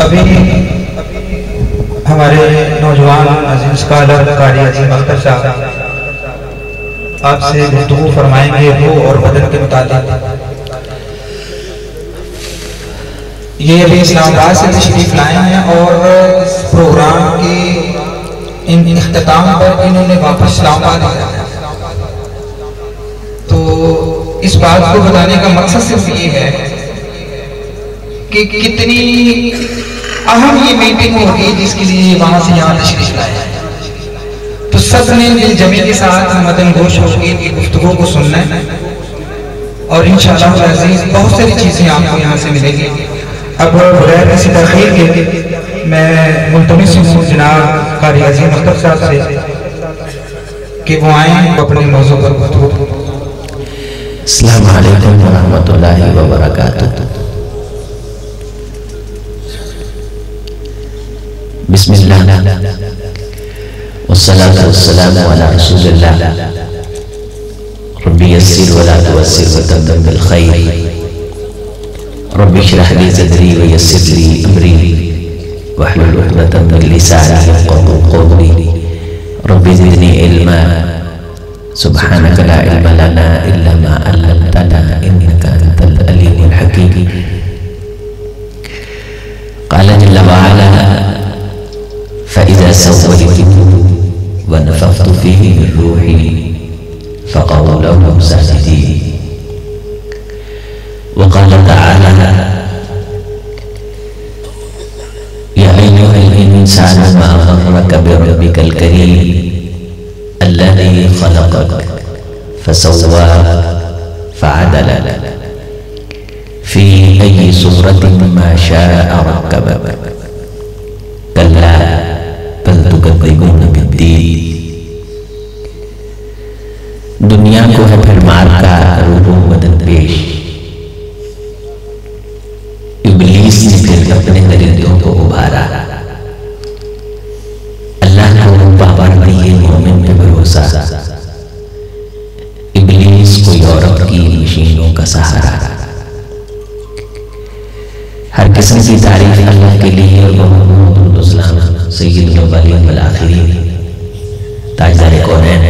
अभी हमारे नौजवान अजीज स्कॉलर कारी अजीम अख्तर साहब आपसे गुफ्तगू फरमाएंगे रूह और बदन के मुताबिक। ये अभी इस्लामाबाद से तशरीफ लाए हैं और इस प्रोग्राम के इन इख्तिताम पर इन्होंने वापस इस्लामाबाद आया है। तो इस बात को बताने का मकसद सिर्फ ये है कि कितनी अहम ये मीटिंग होगी जिसके लिए वहां से यहाँ तशरीफ लाए हैं। तो सब ने दिल जमी के साथ मदन गोश होकर इनकी गुफ्तगू को सुनना है और इंशाअल्लाह अज़ीज़ बहुत सारी चीजें आपको यहाँ से मिलेगी। अब बगैर किसी तख़ीर के मैं मुल्तमिस हूँ जनाब कारी अज़ीम अख्तर साहब से कि वो आए अपने मौजू पर गुफ्तगू। अस्सलामु अलैकुम व रहमतुल्लाहि व बरकातुहू। बिस्मिल्लाह वस्सलातु वस्सलामु अला रसूलिल्लाह रब्बी यस्सिर वला तुअस्सिर वतम्मिम बिल खैर रब्बी इश्रह ली सदरी व यस्सिर ली अमरी वहलुल उक़दतम मिन लिसानी यफ़क़हू क़ौली रब्बी ज़िदनी इल्मा सुब्हानक ला इल्मा लना इल्ला मा अल्लमतना इन्नका अंतल अलीमुल हकीम। क़ाल जल्ल व अला फ़इज़ा सव्वय्तुहु व नफ़ख़्तु फ़ीहि मिन रूही फ़क़ऊ लहू साजिदीन। व क़ाल तआला या अय्युहल इंसानु मा ग़र्रक बिरब्बिकल करीम अल्लज़ी ख़लक़क फ़सव्वाक फ़अदलक फ़ी अय्यि सूरतिन मा शाअ रक्कबक कल्ला बल तुकज़्ज़िबून बिद्दीन। दुनिया को है फिर मार का रूह बदन पेश, इब्लीस ने फिर अपने दरिंदों को उभारा। अल्लाह को पावर दिए मोमिन पे भरोसा, इब्लीस को यूरोप की मशीनों का सहारा। हर किस्म की तारीफ अल्लाह के लिए और मोहम्मद सय्यदुल अव्वलीन वल आखिरीन ताजदार कौनैन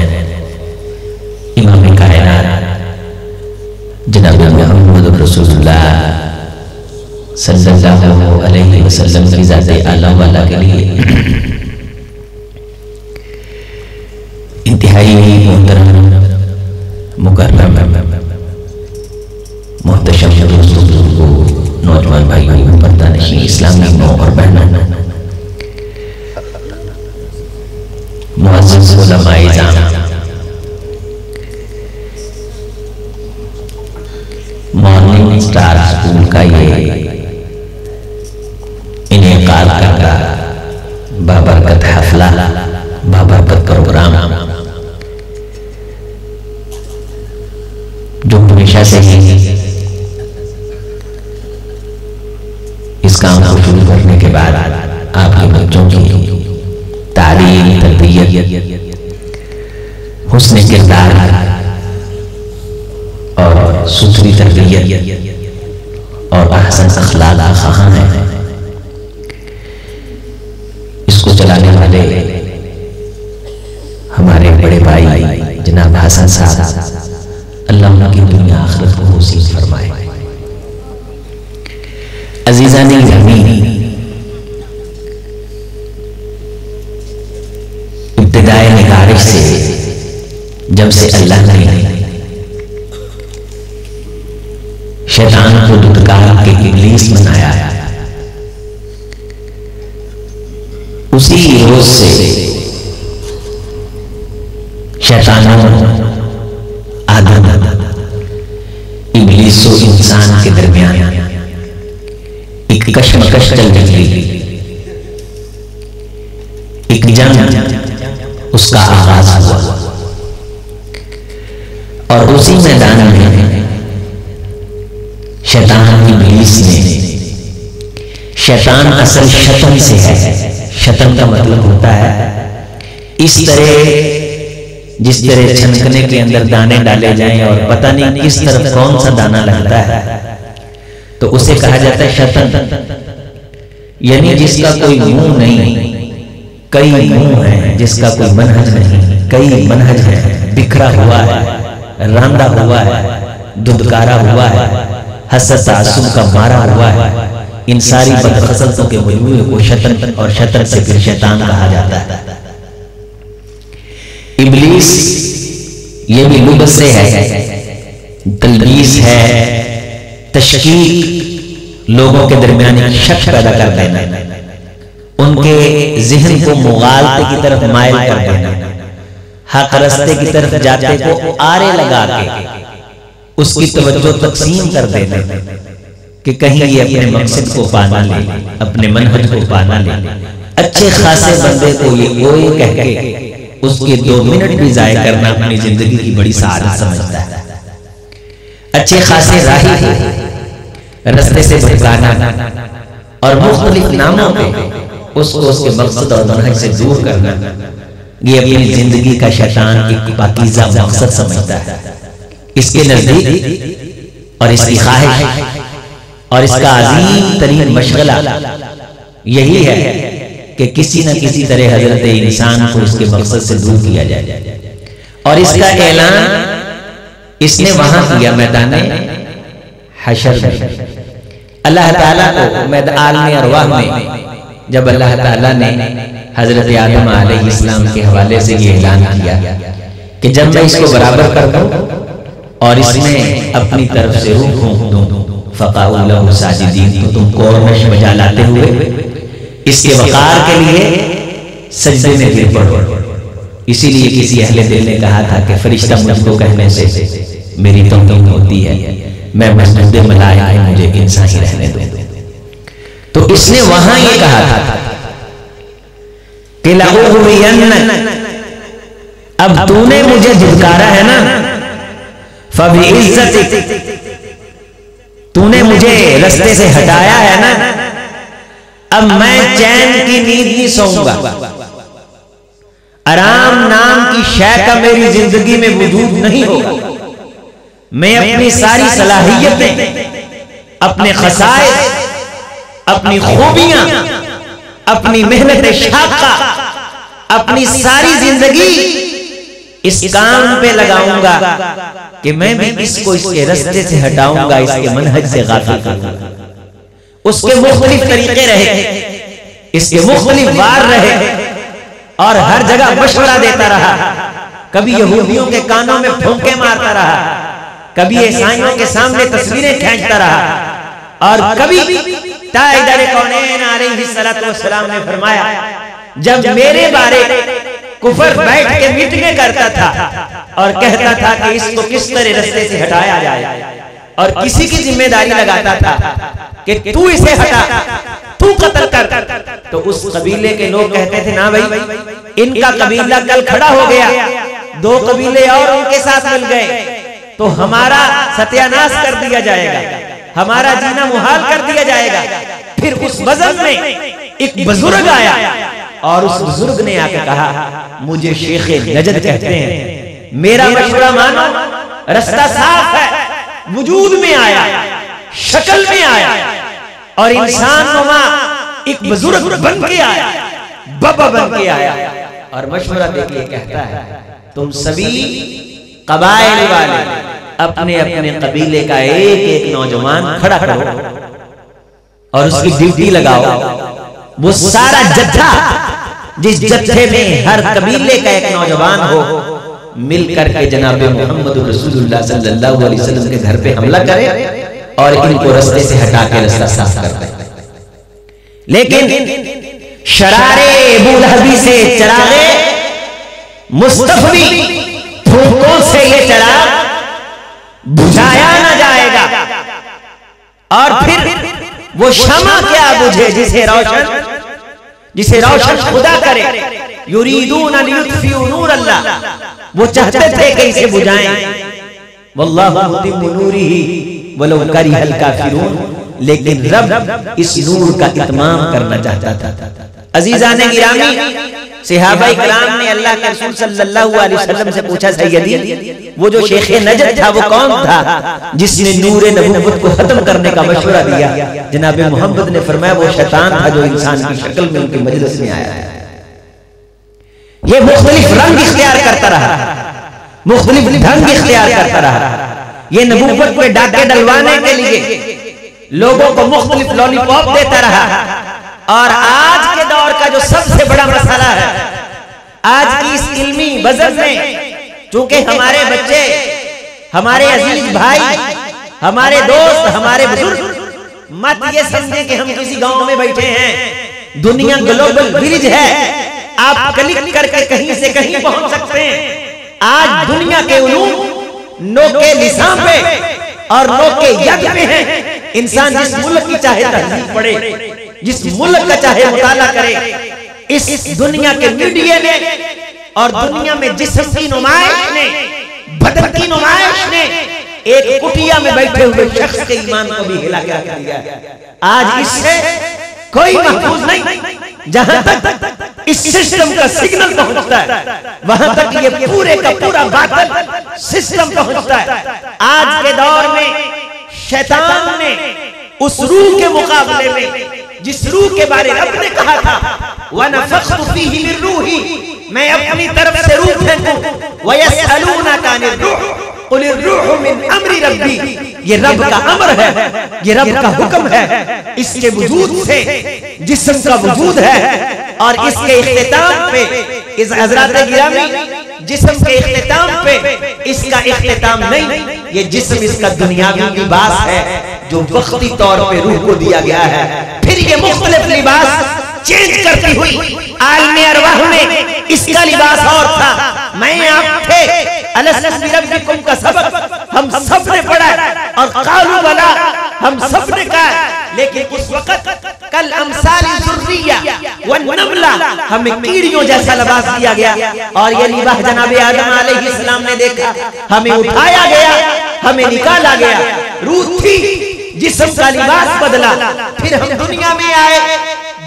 इमाम कायनात जनाब मुहम्मद रसूलुल्लाह सल्लल्लाहु अलैहि वसल्लम की ज़ात आला वाला के लिए इंतहाई मोहतरम मुकर्रम मोहतशम दोस्तों, नौजवान भाइयों, पर्दा नशीं इस्लामी माँ और बहनों, मुअज़्ज़िज़ उलमाए इज़ाम, मॉर्निंग स्टार स्कूल का ये इनेकाद करता बाबरकत हफ़ला, बाबरकत प्रोग्राम जो हमेशा से ही इस काम को शुरू करने के बाद आपके बच्चों की तालीम, तरबियत, हुस्न किरदार और सुथरी तरबियत और अहसन अखलाक का ख़ाहाँ है। इसको चलाने वाले हमारे बड़े भाई जनाब हसन साहब, अल्लाह उनकी दुनिया आखिरत को नसीब फरमाए। अज़ीज़ानी ज़मीन, इब्तिदाए निगारिश से जब से अल्लाह ने शैतान को दुत्कार के इब्लीस बनाया, उसी रोज से शैतानों आदम इब्लीस और इंसान के दरमियान एक कशमकश चल रही, एक जंग उसका आगाज हुआ और उसी मैदान में शैतान इब्लीस ने, शैतान असल शतन से है, शतन का मतलब होता है इस तरह जिस तरह छनकने के अंदर दाने डाले जाएं और पता नहीं किस तरफ कौन सा दाना लगता है तो उसे कहा जाता है शतन। यानी जिसका कोई मुंह नहीं, कई मुंह है, जिसका कोई मनहज नहीं, कई मनहज है, बिखरा हुआ है, रांदा हुआ है, दुदकारा हुआ है, हसद तासुब का मारा हुआ है। इन सारी बदखसलतों के मजमूए को शतन और शतन से फिर शैतान कहा जाता है। इब्लीस ये भी लुग़त से है, तलबीस है, तशकीक, लोगों के दरमियान शक पैदा कर देना, उनके ज़हन को मुगालते की तरफ मायल कर देना, हक रस्ते की तरफ जाते को आरे लगा के उसकी तवज्जो तकसीम कर देना कि कहीं ये अपने मकसद को पाना ले, अपने मनहज को पाना ले। अच्छे खासे बंदे को ये ओए कह के उसके 2 मिनट भी ज़ाया करना अपनी जिंदगी की बड़ी सआदत समझता है। अच्छे खासे राही को रास्ते से भटकाना और मुख्तलिफ नामों पे उसको उसके मकसद और मनहज से दूर करना, ये अपनी जिंदगी का शैतान एक पाकीज़ा मकसद समझता है। इसके नजदीक और इसकी ख्वाहिश और इसका अजीम तरीन मशगला यही है कि किसी न किसी तरह हजरत इंसान को उसके मकसद से दूर किया जाए। और इसका ऐलान इसने वहां किया मैदान हशर में। अल्लाह ताला को आलम अरवाह में जब अल्लाह ताला ने हजरत आदम अलैहिस्सलाम के हवाले से ये ऐलान किया कि जब मैं इसको बराबर कर दूं और इसमें अपनी तरफ से रूह फूंक दूं, फ़क़अू लहू साजिदीन, तो तुम कोरनश बजा लाते हुए इसके वक़ार के लिए सजदे में गिर पड़ो। इसीलिए किसी अहले दिल ने कहा था कि फरिश्ता मुझको कहने से मेरी तौहीन होती है, मैं मस्जिद मलाइका है, मुझे इंसान ही रहने दो। तो इसने वहां ये कहा था कि लअग़वियन्नक, अब तूने मुझे धिक्कारा है ना, फ़बिइज़्ज़तिक, तूने मुझे रास्ते से हटाया है ना, अब मैं चैन की नींद नहीं सोऊंगा। आराम नाम की शय का मेरी जिंदगी में वजूद नहीं होगा। मैं अपनी सारी सलाहियतें, अपने खसाइस, अपनी खूबियां, अपनी मेहनत शाक़ा, अपनी सारी जिंदगी इस काम पे लगाऊंगा कि मैं भी इसको इसके रास्ते से हटाऊंगा, इसके मनहज से गाफिल करूंगा। उसके मुख्तलिफ तरीके रहे, इसके मुख्तलिफ वार रहे और हर जगह मशवरा देता रहा। कभी यहूदियों के कानों में फूंके मारता रहा, कभी ईसाइयों के सामने तस्वीरें खींचता रहा और कभी ताइदर कौनैन अलैहिस्सलातु वस्सलाम ने फरमाया, जब मेरे बारे कुफर बैठ के मीटिंगें करता था और कहता था कि इसको किस तरह रास्ते से हटाया जाए और किसी की जिम्मेदारी लगाता था कि तू इसे हटा, तू कत्ल कर, तो उस कबीले के लोग कहते थे ना भाई, इनका कबीला कल खड़ा हो गया, 2 कबीले और उनके साथ मिल गए तो हमारा सत्यानाश कर दिया जाएगा, हमारा जीना मुहाल कर दिया जाएगा। फिर उस वजन में एक बुजुर्ग आया और उस बुजुर्ग ने आके कहा, मुझे शेख नजद कहते हैं, मेरा मशवरा मानो, रास्ता साफ है, वजूद में आया, शक्ल में आया और इंसान नुमा एक बुजुर्ग बन के आया, बाबा बन के आया और मशवरा देके कहता है, तुम सभी कबाइल वाले अपने अपने कबीले का एक एक नौजवान खड़ा करो और उसकी ड्यूटी लगाओ। वो सारा जत्था, जिस जत्थे में हर कबीले का एक नौजवान हो, मिल करके जनाब मोहम्मद रसूलुल्लाह सल्लल्लाहु अलैहि वसल्लम के घर पे हमला करे और इनको रास्ते से हटा के रास्ता साफ कर दे। लेकिन शरारे अबू लहबी से चरागे मुस्तफी फूकों से ये चराग बुझाया ना जाएगा और फिर वो शमा क्या बुझे जिसे रोशन खुदा करे। युरीदून लियुत्फिउ नूर अल्लाह, वो चाहते थे कि इसे बुझाएं, वल्लाहु मुतिम्मु नूरिही वलौ करिहल काफिरून, लेकिन रब इस नूर का इत्माम करना चाहता था। अजीजाने गिरामी, सहाबा इकराम ने अल्लाह के रसूल सल्लल्लाहु अलैहि वसल्लम से पूछा, सैयदी वो जो शेख नजद था वो कौन था जिसने नूरे नबूवत को खत्म करने का मशवरा दिया? जनाब मोहम्मद ने फरमाया वो शैतान था जो इंसान की शक्ल में उनकी मजलिस में आया। ये मुख्तलिफ रंग इख्तियार करता रहा, मुख्तलिफ ढंग इख्तियार करता रहा। ये नबूवत पे डाके डलवाने के लिए लोगों को मुख्तलिफ लॉलीपॉप देता रहा। और आज के दौर का जो सबसे बड़ा मसला है, आज की इस इल्मी बज़र में, चूंकि हमारे बच्चे, हमारे अजीज भाई, हमारे दोस्त, हमारे बुजुर्ग मत ये समझे कि हम किसी गांव में बैठे हैं। दुनिया ग्लोबल विलेज है, आप क्लिक करके कहीं से कहीं पहुंच सकते हैं। आज दुनिया के उलूम नोके लिसान पे और नोके यद पे हैं। इंसान जिस मुल्क की चाहे तहजीब पढ़े, जिस मुल्क का चाहे मुताला करे, इस दुनिया के मीडिया ने और दुनिया में जिस्म की नुमाइश ने, बदन की नुमाइश ने एक कुटिया में बैठे हुए शख्स के ईमान को भी हिला के रख दिया। आज इससे कोई महफूज नहीं। जहां तक इस सिस्टम का सिग्नल पहुंचता है, वहां तक ये पूरे का पूरा बातिल सिस्टम पहुंचता है। आज के दौर में शैतान ने उस रूह के मुकाबले में, जिस रूह के बारे में रब ने कहा था, वनफ़ख़्तु फ़ीही मिन रूही, मैं अपनी तरफ से रूह फेंकूं, वयसअलूनका अनिर रूह क़ुलिर रूह मिन अम्रि रब्बी, ये रब का अमर है, ये रब का हुक्म है। इसके वजूद से जिस्म का वजूद है और इसके इख्तिताम पे, इस हज़रात गिरामी जिस्म के इख्तिताम पे इसका इख्तिताम नहीं, ये जिस्म इसका दुनियावी लिबास है जो वक्ती तौर पे रूह को दिया गया है। फिर ये मुख्तलिफ लिबास चेंज करती हुई आलमे अरवाह में इसका लिबास और था। मैं आप थे, अलस्तु बिरब्बिकुम का सबक हम सब ने पढ़ा और कालू बला हम सब ने कहा, लेकिन उस वक्त कल अमसाली ज़ुर्रिया वन्नमला, हमें कीड़ियों जैसा लिबास दिया गया। और ये लिबास जनाबे आदम अलैहिस्सलाम ने देखा, हमें उठाया गया, हमें निकाला गया। रूह थी, जिस्म का लिबास बदला, फिर हम दुनिया में आए।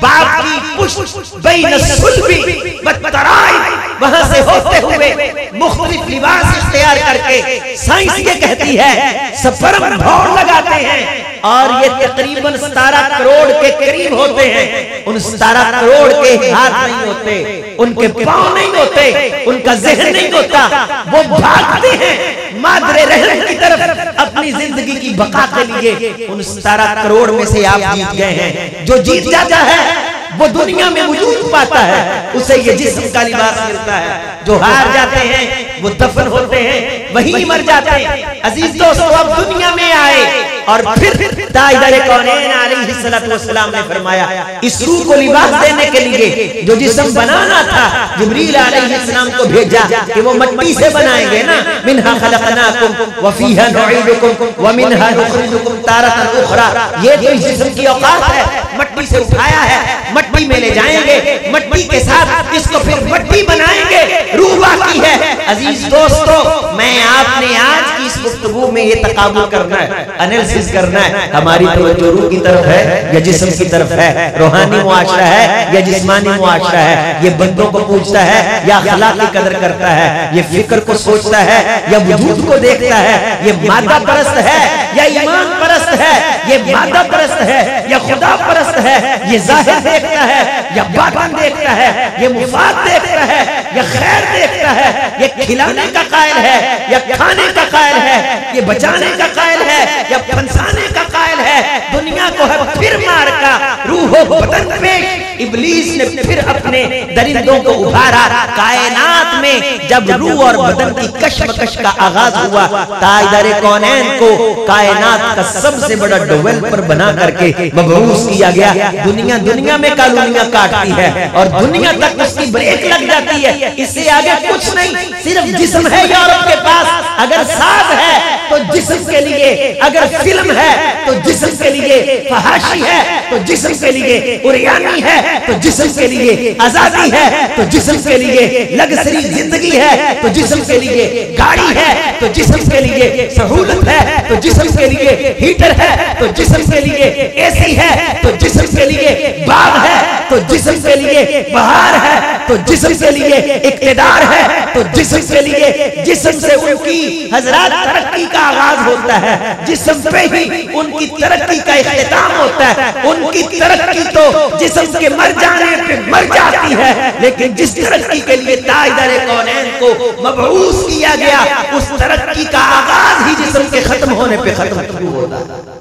बाप की पुश्त बैन सुल्बी बतराई, वहां से होते हुए मुख्तलिफ लिबास इख्तियार करके साइंस ये कहती है स्पर्म भौर लगाते हैं और ये तकरीबन 17 करोड़ के करीब होते हैं। उन 17 करोड़ के हाथ नहीं होते, उनके पांव नहीं होते, उनका ज़हन नहीं होता। वो भागते हैं मादरे रहम की तरफ अपनी जिंदगी की बका के लिए। उन 17 करोड़ में से आप जीत गए हैं। जो जीत जाता है वो दुनिया में वजूद पाता है, उसे ये जिस्म का लिबास मिलता है। जो हार जाते हैं वो दफन होते हैं, वहीं मर जाते हैं। अजीज दोस्तों, अब दुनिया में आए और फिर ताजदारे कौनैन अलैहिस्सलातु वस्सलाम ने फरमाया, इस रूह को लिबास देने के लिए जो जिस्म बनाना था, जिब्रील अलैहिस्सलाम को भेजा कि वो मिट्टी से बनाएंगे ना। मिन्हा खलक़नाकुम व फीहा नुईदुकुम व मिन्हा नुखरिजुकुम तारतन उखरा। ये तो इस जिस्म की औकात है, मिट्टी से उठाया है, मिट्टी में ले जाएंगे, मिट्टी के साथ इसको फिर मिट्टी बनाएंगे, रूह बाकी है। अजीज दोस्तों, मैं आपने आज की इस गुफ्तगू में ये तकाबुल करना है, एनालिसिस करना है, हमारी तवज्जो रूह की तरफ है या जिस्म की तरफ है, रूहानी मुआशरा है या जिस्मानी मुआशरा है, ये बंदों को पूछता है या अखलाक की कदर करता है, ये फिक्र को सोचता है या वजूद को देखता है, ये मादा परस्त है या ईमान परस्त है, ये मादा परस्त है या खुदा परस्त है, ये जाहिर देखता है या बातिन देखता है, ये मुफाद देखता है या खैर देखता है, ये खिलाने का कायल है या खाने का कायल है, ये बचाने का कायल है या फंसाने का कायल है। दुनिया को है फिर मार का, रूह बदन पे इब्लीस ने फिर अपने दरिंदों को उभारा। कायनात में जब रूह और बदन की कशमकश का आगाज हुआ, ताजदारे कौनैन को कायनात का सबसे बड़ा डेवलपर बना करके मबऊस किया गया। दुनिया में कॉलोनियां काटती है और दुनिया तक उसकी ब्रेक लग जाती है। इससे आगे कुछ नहीं, सिर्फ जिस्म है यूरोप के पास। अगर साज है तो जिस्म के लिए, अगर फिल्म है तो जिस्म के लिए, फहाशी है तो जिस्म के लिए, उरियानी है तो जिस्म के लिए, आजादी है तो जिस्म के लिए, लग्जरी जिंदगी है तो जिस्म के लिए, गाड़ी है तो जिस्म के लिए, सहूलत है तो जिस्म के लिए, हीटर है तो जिस्म के लिए, एसी है तो जिस्म के लिए, बाग है तो जिस्म के लिए बहार है, तो जिस्म के लिए इक़्तिदार है, तो जिस्म के लिए जिस्म से उनकी हजरत तरक्की का आगाज होता है, जिस्म पे ही उनकी तरक्की का इख्तिताम होता है। उनकी तरक्की तो जिस्म के मर जाने पे मर जाती है, लेकिन जिस तरक्की के लिए ताजदार कौनैन को मबऊस किया गया, उस तरक्की का आगाज ही जिस्म के खत्म होने पे खत्म शुरू होता है।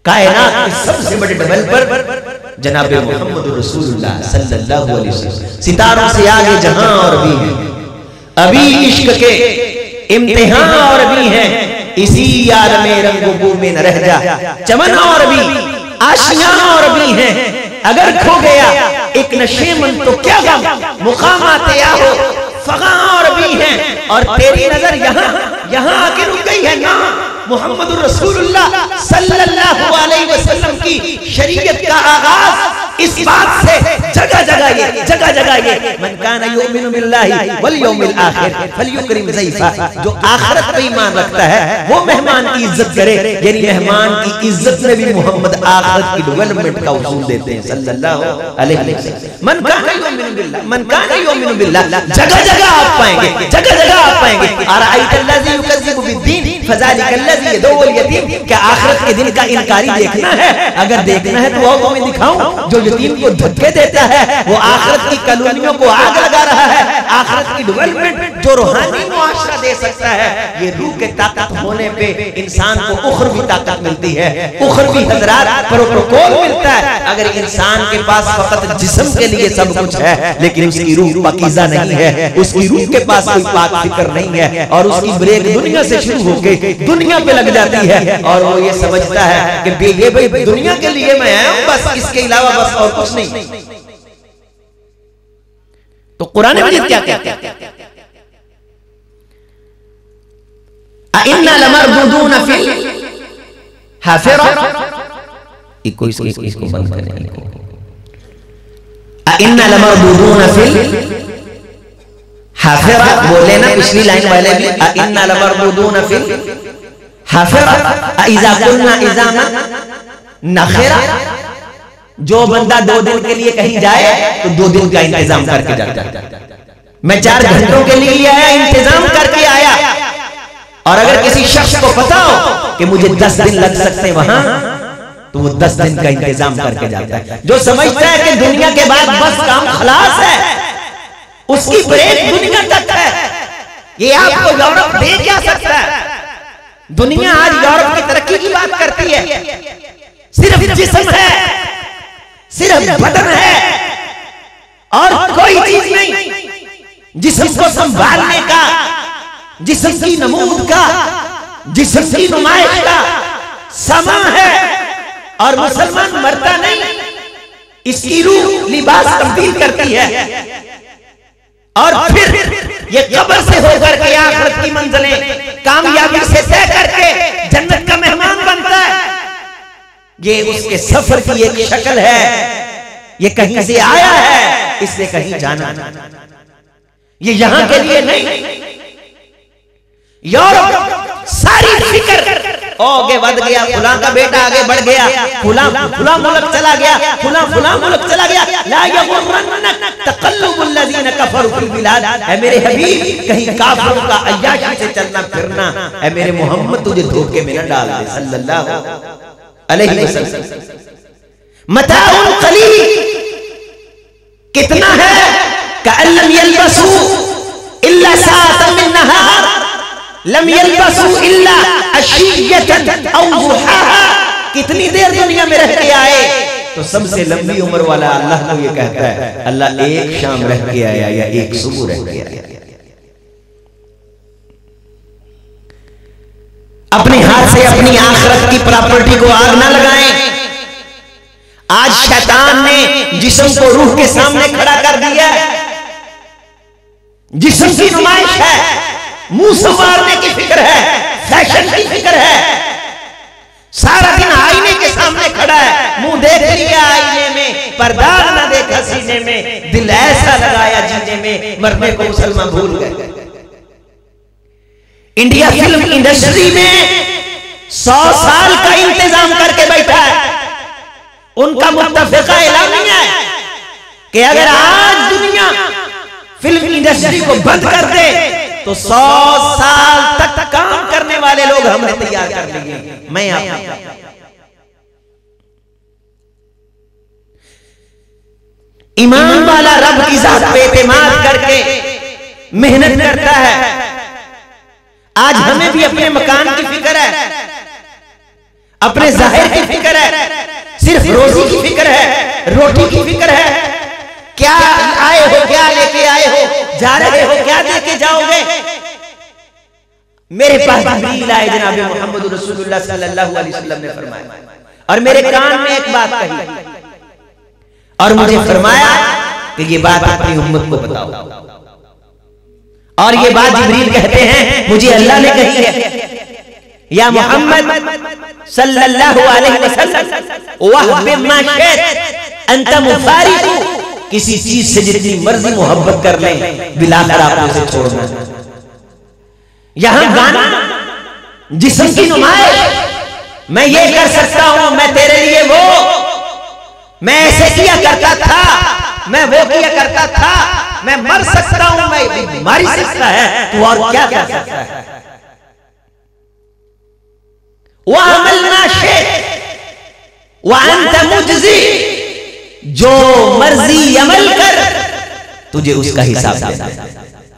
कायनात के सबसे बड़े डेवलपर जनाब मोहम्मद रसूलुल्लाह सल्लल्लाहु अलैहि वसल्लम, सितारों से आगे जहां और भी है, अभी इश्क के इम्तिहान और भी हैं, इसी यार में रंगो में न रह जा, चमन और भी आशियां और भी हैं, अगर खो गया एक नशे मन तो क्या गम, मुकामात या हो फगा और भी हैं, और तेरी नजर यहाँ आके रुक गई है ना मोहम्मद रसूलुल्लाह सल्लल्लाहु अलैहि वसल्लम की शरीयत का आगाज इस बात से जगह जगह ये मन काना युमिनु बिल्लाहि वल यौमिल आखिर फलयुकरिम ज़ैफा, जो आखिरत पे ईमान रखता है वो मेहमान की इज्जत करे, यानी मेहमान की इज्जत में भी मोहम्मद आखिरत की डेवलपमेंट का उसूल देते हैं सल्लल्लाहु अलैहि वसल्लम। मन काना युमिनु बिल्लाह, जगह जगह आप पाएंगे, अराइतल्लज़ी युकज़्ज़िबु बिद्दीन फज़ालिकल्लज़ी यदउल यतीम, क्या आखिरत के दिन का इनकारी देखना है? अगर देखना है तो वो तुम्हें दिखाऊं जो यतीम को धक्के देता है, वो आखिरत की कॉलोनियों को आग लगा रहा है। आखिरत की डेवलपमेंट जो रूहानी मुआशरा दे सकता है, ये रूह के ताकत होने पे इंसान को उखरवी ताकत मिलती है, उखरवी हजरात प्रोटोकॉल मिलता है। अगर इंसान के पास फकत जिस्म के लिए सब कुछ है, लेकिन उसकी रूह पाकीज़ा नहीं है, उसकी रूह के पास कोई पाक फिक्र नहीं है, और उसकी ब्रेक दुनिया से शुरू होकर दुनिया पे लग जाती है, और वो ये समझता है कि ये भाई दुनिया के लिए मैं आया हूं, बस इसके अलावा बस और कुछ नहीं। तो कुरान मजीद क्या कहता है? अइन्ना लमरदूदून फिल हाफिरा, इसको बंद करें। अइन्ना लमरदूदून फिल हाफिरा, बोले ना पिछली लाइन वाले भी, अइन्ना लमरदूदून फिल हाफिरा इज़ा कुन्ना इज़ामन नखिरा, जो बंदा 2 दिन के लिए कहीं जाए तो 2 दिन का इंतजाम करके जाता है। मैं 4 घंटों के लिए आया, इंतजाम करके आया, और अगर किसी शख्स को पता हो कि मुझे 10 दिन लग सकते वहां, तो वो 10 दिन का इंतजाम करके जाता है। जो समझता है कि दुनिया के बाद बस काम खलास है, उसकी ब्रेक दुनिया तक है। ये आपको यूरोप दे क्या सकता है? दुनिया आज यूरोप की तरक्की की बात करती है, सिर्फ जिस्म है, सिर्फ बदन है और कोई चीज नहीं। जिस्म को संभालने का, जिस्म की नमूद का, जिस्म की नुमाइश का समा है, और मुसलमान मरता नहीं, इसकी रूह लिबास तब्दील करती है, और फिर ये कब्र से होकर के आखिरत की मंजिलें कामयाबी से तय करके जन्नत का मेहमान बनता है। ये उसके सफर की एक शक्ल है, ये कहीं से आया है, इसने कहीं जाना, ये यहां के लिए नहीं। यूरोप सारी फिक्र आगे बढ़ गया, फुला का बेटा आगे बढ़ गया, फुला मुल्क चला गया, फुला मुल्क चला गया, ला यगुर्रन्नक तक़ल्लुबुल लज़ीना कफ़रू फ़िल बिलाद, ऐ मेरे हबीब कहीं काफिरों का अय्याशी से चलना फिरना, ऐ मेरे मोहम्मद तुझे धोखे में न डाल दे सल्लल्लाहु अलैहि वसल्लम। मताउन क़लील, कितना है? कअल्लम यल्बसू इल्ला साअतन मिन नहार लम यल्बसू इल्ला अशिय्यतन औ दुहाहा, कितनी देर दुनिया में रह के आए? तो सबसे लंबी उम्र वाला अल्लाह को ये कहता है, अल्लाह एक शाम रह के आया या एक सुबह रह के आया। अपने हाथ से अपनी आखिरत की प्रॉपर्टी को आग ना लगाएं। आज शैतान ने जिस्म को रूह के सामने खड़ा कर दिया है, जिस्म की नुमाइश है, मुंह संवारने की फिक्र है, फैशन की फिक्र है, सारा दिन आईने के सामने खड़ा है, मुंह देख लिया आईने में, पर्दा ना देखा सीने में, दिल ऐसा लगाया जीने में, मरने को मुसलमान भूल गए। इंडिया फिल्म इंडस्ट्री में 100 साल का इंतजाम करके बैठा है, उनका मुत्तफ़िक़ा एलानिया है कि अगर आज दुनिया फिल्म इंडस्ट्री को बंद कर दे तो 100 साल तक काम करने वाले लोग हमने तैयार कर लेंगे। मैं आप ईमान वाला रब की ज़ात पे एतमाद करके मेहनत करता है। आज हमें भी अपने मकान की फिक्र है, अपने जाहिर की फिक्र है, सिर्फ रोजी की फिक्र है, रोटी की फिक्र है। क्या आए हो, क्या लेके आए हो, जा रहे हो, क्या देके जाओगे। मेरे पास जिब्रील आए, जनाब मोहम्मद रसूलुल्लाह सल्लल्लाहु अलैहि वसल्लम ने फरमाया और मेरे कान में एक बात कही और मुझे फरमाया कि ये बात अपनी उम्मत को बताओ। और ये बात जिब्रील कहते हैं मुझे अल्लाह ने कही है, या मोहम्मद सल्लल्लाहु अलैहि वसल्लम वह बिमा शित अंत मुफारिकु, किसी चीज से जितनी मर्जी मोहब्बत कर ले बिलाकर आप उसे छोड़ना। यहां गाना जिस्म की नुमाइश, मैं ये कर सकता हूं, मैं तेरे लिए वो, मैं ऐसे किया करता था, मैं वो किया करता था, मैं मर सकता हूं, मैं मर सकता है, तू और क्या कर सकता है। वह अमलना शेख वह अंत मुजज़ी, जो मर्जी अमल कर तुझे उसका हिसाब देना।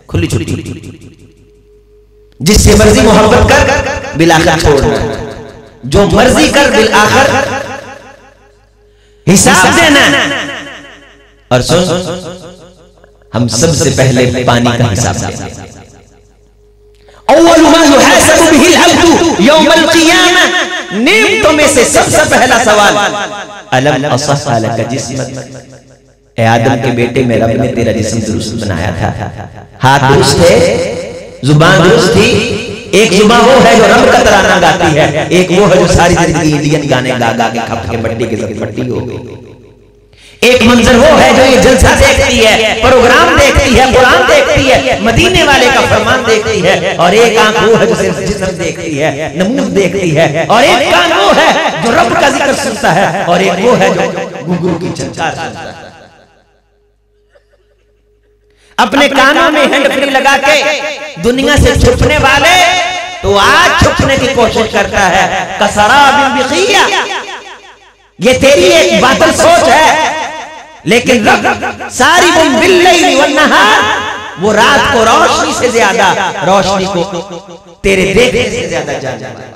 खुली छुट्टी, जिससे मर्जी मोहब्बत कर बिलाखिर छोड़ना, जो मर्जी कर बिलाखिर हिसाब देना। और सुन, हम सबसे पहले पानी का हिसाब देंगे। अव्वल मा युहासबु बिहिल अब्दु यौमल क़ियामह, नेमतों में से सबसे पहला सवाल, अलम असह लक जिस्मक, ए आदम के बेटे, मेरा रब ने तेरा जिस्म दुरुस्त बनाया था। हाथ दुरुस्त थे, जुबान दुरुस्त थी। एक जुबान वो है जो रब का तराना गाती है, एक वो है जो सारी जिंदगी इंडियन गाने गा गा के खप के मट्टी के साथ मट्टी हो गई। एक मंजर वो है जो ये जलसा देखती है, प्रोग्राम देखती है, कुरान देखती है, मदीने वाले का फरमान देखती है। और एक आंख वो है जो सिर्फ जिस्म देखती है, नमूज देखती है। और एक कान वो है जो रब का जिक्र सुनता है, और एक वो है जो गुगु की चंचार सुनता है। अपने कानों में हैंड फ्री लगा के दुनिया से छुपने वाले तो आज छुपने की कोशिश करता है। कसराबिन बिखिया, ये तेरी एक बातिल सोच है, लेकिन रब सारी बिल्लैल वन्नहार, वो रात को रोशनी से ज्यादा, रोशनी को तेरे देखने से ज्यादा जानता है।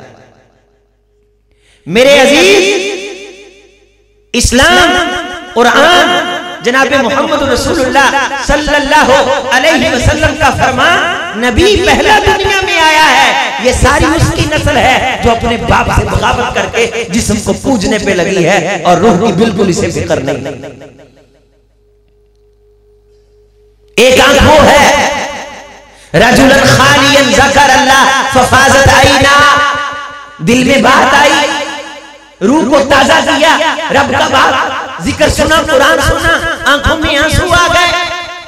मेरे अजीज, इस्लाम कुरान जनाब मोहम्मद रसूलुल्लाह सल्लल्लाहु अलैहि वसल्लम का फरमान, नबी पहला दुनिया में आया है। ये सारी उसकी नस्ल है जो अपने बाप से बगावत करके जिस्म को पूजने पे लगी है और रूह की बिल्कुल इसे फिक्र नहीं। एक आंख वो है रजुलन खालियन ज़कर अल्लाह फफाज़त आईना, दिल में बात आई, रूह को ताजा किया, रब का बात जिक्र सुना, कुरान सुना, आंखों में आंसू आ गए।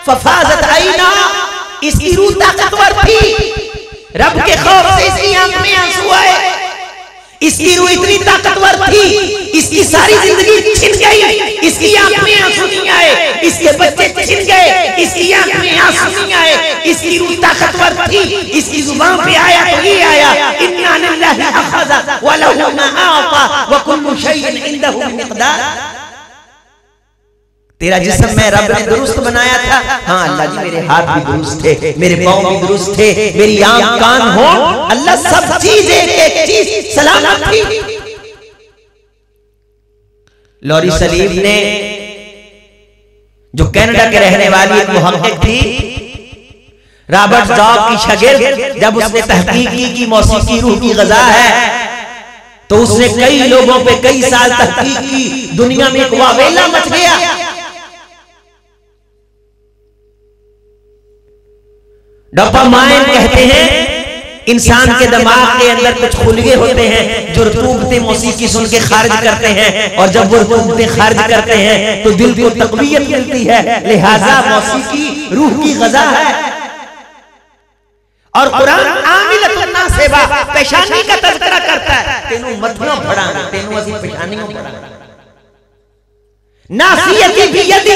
फफाज़त आईना, इसकी रूह ताकतवर थी, रब के खौफ से इसकी आंख में आंसू आए। इसकी रूह इतनी ताकतवर थी, इसकी सारी जिंदगी छिन गई, इसकी आंख में आंसू नहीं आए, इसके बच्चे छिन गए, इसकी आंख में आंसू नहीं आए। इसकी रूह ताकतवर थी, इसकी जुबान पे आया तो ये आया, इन्ना लिल्लाहि अखज़ा व लहु मा आता व कुल्लु शैइन इंदहु बिमिक़दार। तेरा जिस्म मैं रब ने दुरुस्त बनाया था। हाँ अल्लाह जी, मेरे हाथ भी दुरुस्त थे, मेरे पांव भी दुरुस्त थे, मेरी आंख कान हो, अल्लाह सब चीज एक चीज सलामत थी। लॉरी सलीम ने, जो कनाडा के रहने वाली एक मुहक्किक थी, रॉबर्ट जॉब की शागिर्द, जब उसने तहकीक की कि मौसीकी रूह की ग़िज़ा है, तो उसने कई लोगों पे कई साल तहकीक की। दुनिया में एक वावेला मच गया। डोपामाइन कहते हैं इंसान के दिमाग के अंदर कुछ खुलगे होते हैं जो रतूबते मौसीकी सुन के खारिज करते हैं, और जब वो रतूबते खारिज करते हैं तो दिल को तक़वियत मिलती है। लिहाजा मौसीकी रूह की ग़िज़ा है। और कुरान आमिलतुन नासिबा, पेशानी का तज़किरा करता है। तेनू मथना पड़ा, तेनू असी पेशानियों पड़ा। नासियती बियदी,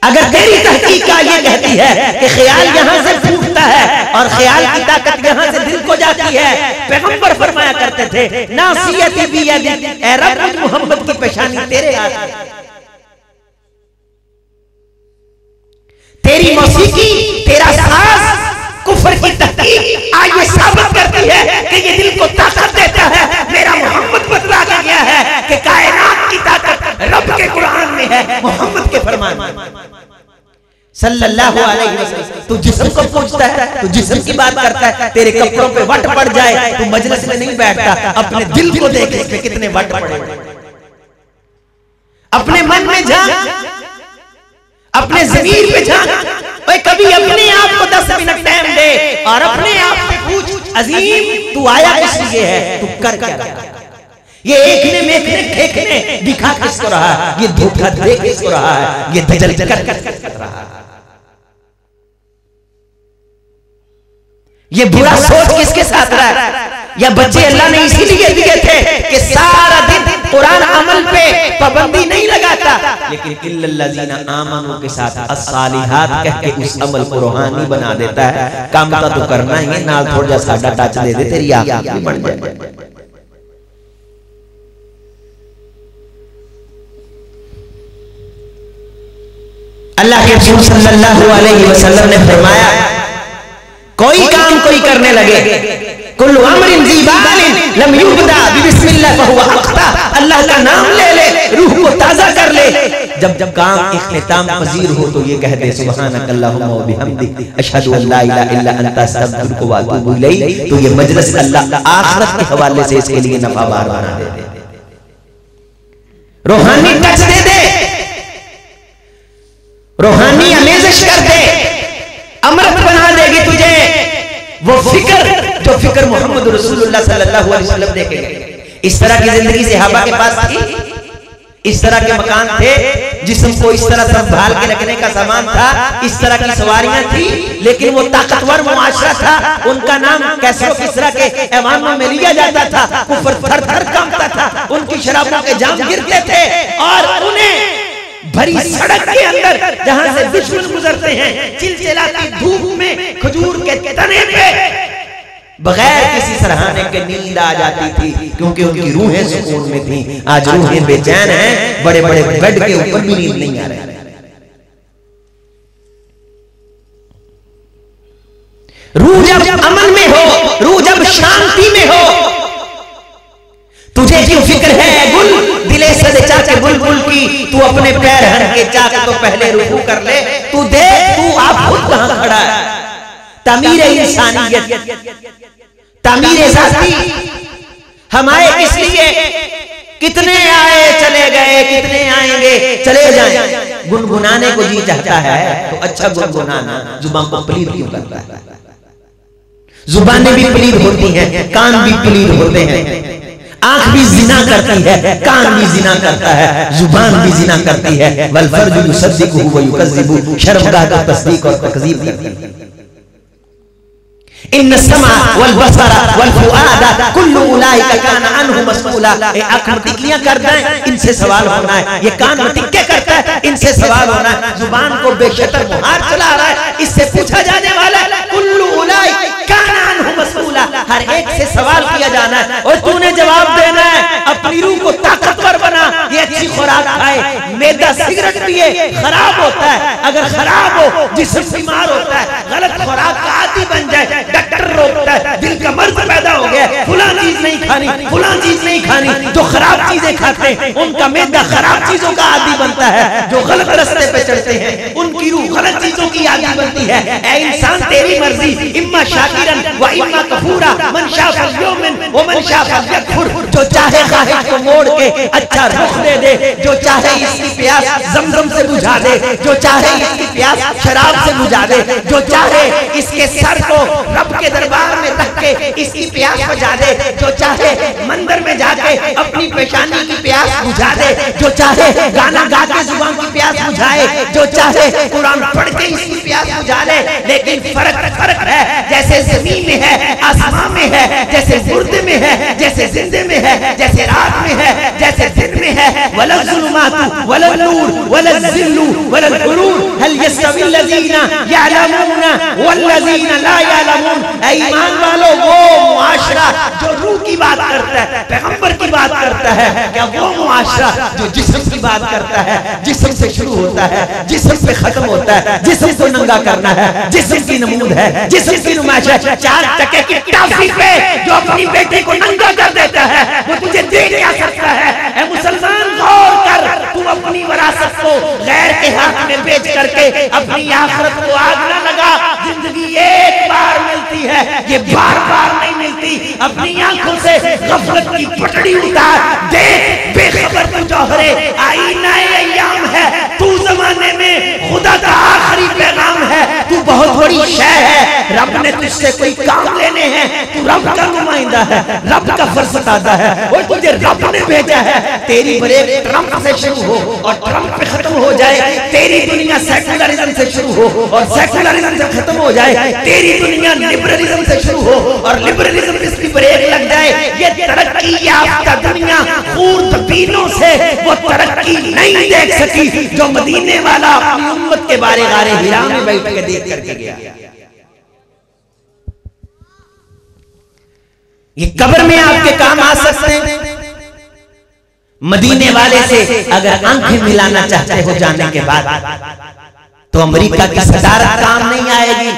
अगर तेरी तहकीक का ये कहती है कि ख्याल यहां से फूटता है और ख्याल की ताकत यहां से दिल को जाती है, पैगंबर फरमाया करते थे नासियती बियदी, ऐ रब मुझ मोहम्मद की पेशानी तेरे हाथ में। तेरी मौसीकी, तेरा साज कुफर की तहकीक आज ये साबित करती है कि ये दिल को ताकत देता है। मेरा मोहम्मद बतला के गया है कि कायनात की ताकत रब के कुरान में है, मोहम्मद के फरमान में सल्लल्लाहु अलैहि वसल्लम। तू जिस्म को पूछता है, तू जिस्म की बात करता है, तेरे कपड़ों पे वट पड़ जाए, तू मजलिस में नहीं बैठता। अपने दिल को देख, इसमें कितने वट पड़े। अपने मन में झांक, अपने ज़मीर पे झांक। कभी अपने आप को 10 मिनट टाइम दे और अपने आप से पूछ, अजीम तू आया किस लिए है, तू कर क्या रहा है? ये एकने मेखने ठेकने दिखा किसको रहा है? ये धोखा दे किसको रहा है? ये दजल कर रहा है? ये बुरा सोच किसके साथ रहा है? या बच्चे अल्लाह ने इसीलिए दिए थे कि सारा दिन कुरान अमल पे पाबंदी नहीं लगाता, लेकिन इल्लल्लज़ीना आमनू के साथ अस्सालिहात कह के उस अमल को रूहानी बना देता है। काम तो करना ही है, नाल थोड़ा साडा टच दे दे, तेरी आंख भी बन जाए। अल्लाह के रसूल सल्लल्लाहु अलैहि वसल्लम ने फरमाया, कोई काम कोई करने लगे, कुल्लु अमरिन ज़ीबालिन लम युबदा बिस्मिल्लाह फहुवा अख्ता, अल्लाह का नाम ले ले, रूह को ताजा कर ले। जब जब काम इख्तिताम पजीर हो तो ये कह दे सुब्हानकल्लाहुम्मा व बिहम्दिक अशहदु अन ला इलाहा इल्ला अंता अस्तगफिरुका व अतूबु इलैक। तो ये मजलिस अल्लाह आखिरत के हवाले से इसके लिए नफाबार बना दे, रूहानी टच दे दे, रूहानी अमेज़िश कर दे, अमृत बना देगी तुझे। वो फिक्र जो फिक्र मोहम्मद रसूलुल्लाह सल्लल्लाहु अलैहि वसल्लम देखे गए। इस तरह की जिंदगी सहाबा के पास थी, इस तरह के मकान थे, जिस्म को इस तरह संभाल के रखने का सामान था, इस तरह की सवारियां थी, लेकिन वो ताकतवर मुआशरा था। उनका नाम कैसरो किसरा के ऐवानों में लिया जाता था। कुफर थर थर कांपता था, उनकी शराबों के जाम गिरते थे और उन्हें भरी सड़क के अंदर जहां से दुश्मन गुजरते हैं, चिलचिलाती धूप में खजूर के तने पे बगैर किसी सराहने के नींद आ जाती थी, क्योंकि उनकी रूहें सुकून में थी। आज रूहें बेचैन हैं, बड़े बड़े बेड के ऊपर भी नींद नहीं आ रही। रूह जब अमन में हो, रूह जब शांति में हो, तुझे क्यों फिक्र है गुल दिले सदे चाके बुलबुल की, तू अपने पैर हर के चाक तो पहले रुकू कर ले। तू देख तू आप खुद कहां खड़ा है। तामीर इंसानियत, तामीर जाती हम आए किस लिए? कितने आए चले गए, कितने आएंगे चले जाएं। गुनगुनाने को जी चाहता है तो अच्छा गुनगुनाना, जुबान को प्लीद क्यों करता है? जुबानें भी प्लीद होती हैं, कान भी प्लीद होते हैं, आंख भी जिना करती है, कान भी जिना करता है, जुबान भी जिना करती है। वल फर्जु युसद्दिकुहु व युकज़्ज़िबु, शर्मगाह का तस्दीक और तकज़ीब करती है। इन्न समा वल बसरा वल फुआदा कुल्लु उलाइका काना अन्हु मसऊला। आंख मतिकलियां करता है, इनसे सवाल होना है। ये कान मतिक्के करता है, इनसे सवाल होना है। जुबान को बेशतर मुहार चला रहा है, इससे पूछा जाने वाला है। कुल्लु उलाइका काना अन्हु मसऊला, हर एक से सवाल किया जाना है और तूने जवाब देना है। अपनी रूह को ताकतवर बना, ये अच्छी खुराक खाए। मैदा सिगरेट पिए खराब होता है, अगर खराब हो जिस्म बीमार होता है। गलत खुराक का आदी बन जाए, डॉक्टर रोकता है, दिल का मर्ज पैदा हो गया, फुला चीज नहीं खानी, फुला चीज नहीं खानी। जो खराब चीजें खाते हैं उनका मैदा खराब चीजों का आदी बनता है। जो गलत रास्ते पे चलते हैं उनकी रूह गलत चीजों की आदी बनती है। ऐ इंसान तेरी मर्जी, इम्मा शाकिरन व इम्मा कफूरा, मन शाअ फल्युमिन व मन शाअ फल्यकफुर। जो चाहे ख्वाहिश को मोड़ के अच्छा रुख दे दे, जो चाहे इसकी प्यास जमजम से बुझा दे, जो चाहे इसकी प्यास शराब से बुझा दे, जो चाहे इसके सर को रब के दरबार में रख के इसकी प्यास बुझा दे, जो चाहे मंदिर में जाके अपनी पेशानी की प्यास बुझा दे, जो चाहे गाना गा के जुबान की प्यास बुझाए, जो चाहे कुरान पढ़ के इसकी प्यास बुझा ले, लेकिन फर्क है। जैसे जमीन में है, आसमान में है, जैसे मुर्दे में है, जैसे जिंदे में है, जैसे रात में है, जैसे दिन में है। वलल ज़ुलुमातु वलल नूर वलल ज़िल्लु वलल हुरूर हल यस्तवी लज़ीना यअलमूना वल्लज़ीना ला यअलमून। ऐ ईमान वालों, वो मुआशरा जो रूह की बात करता है, पैगंबर की बात करता है, क्या वो मुआशरा जो जिस्म की बात करता है, जिस्म से शुरू होता है, जिस्म पे खत्म होता है, जिस्म को नंगा करना है, जिस्म की नमूद है, जिस्म की नुमाइश है। 4 टके की टॉफी पे जो अपनी बेटी को नंगा कर देता है, वो तुझे दे क्या सकता है? ऐ मुसलमान, गौर कर, तू अपनी विरासत को गैर के हाथ में बेच करके अपनी आखिरत को आग न लगा। जिंदगी एक बार मिलती है, ये बार बार नहीं मिलती। अपनी आंखों से गफलत की पटड़ी उतार, देख बेखबर तू जौहरे आईना अय्याम है। तू जमाने में खुदा का आखिरी पैगाम है। तू बहुत बड़ी शय है। रब ने तुझसे कोई काम लेने हैं, तू रब का नुमाइंदा है, रब का फर्जंदा है, और तुझे रब ने भेजा है। तेरी ब्रेक ट्रंप से शुरू हो और ट्रंप पे खत्म हो जाए। तेरी दुनिया सेकुलरिज्म से शुरू हो और सेकुलरिज्म से खत्म हो जाए। तेरी दुनिया लिबरलिज्म से शुरू हो और लिबरलिज्म पे इसकी ब्रेक लग जाए। ये तरक्की याफ्ता दुनिया खूरदबीनों से वो तरक्की नहीं देख सकी जो मदीने वाला अपनी उम्मत के बारे गारे हिरा में बैठ के देख करके गया। ये कब्र में आपके काम आ सकते हैं। मदीने वाले से अगर आंखें मिलाना चाहते हो जाने के बाद, तो अमेरिका की सदारत काम नहीं आएगी,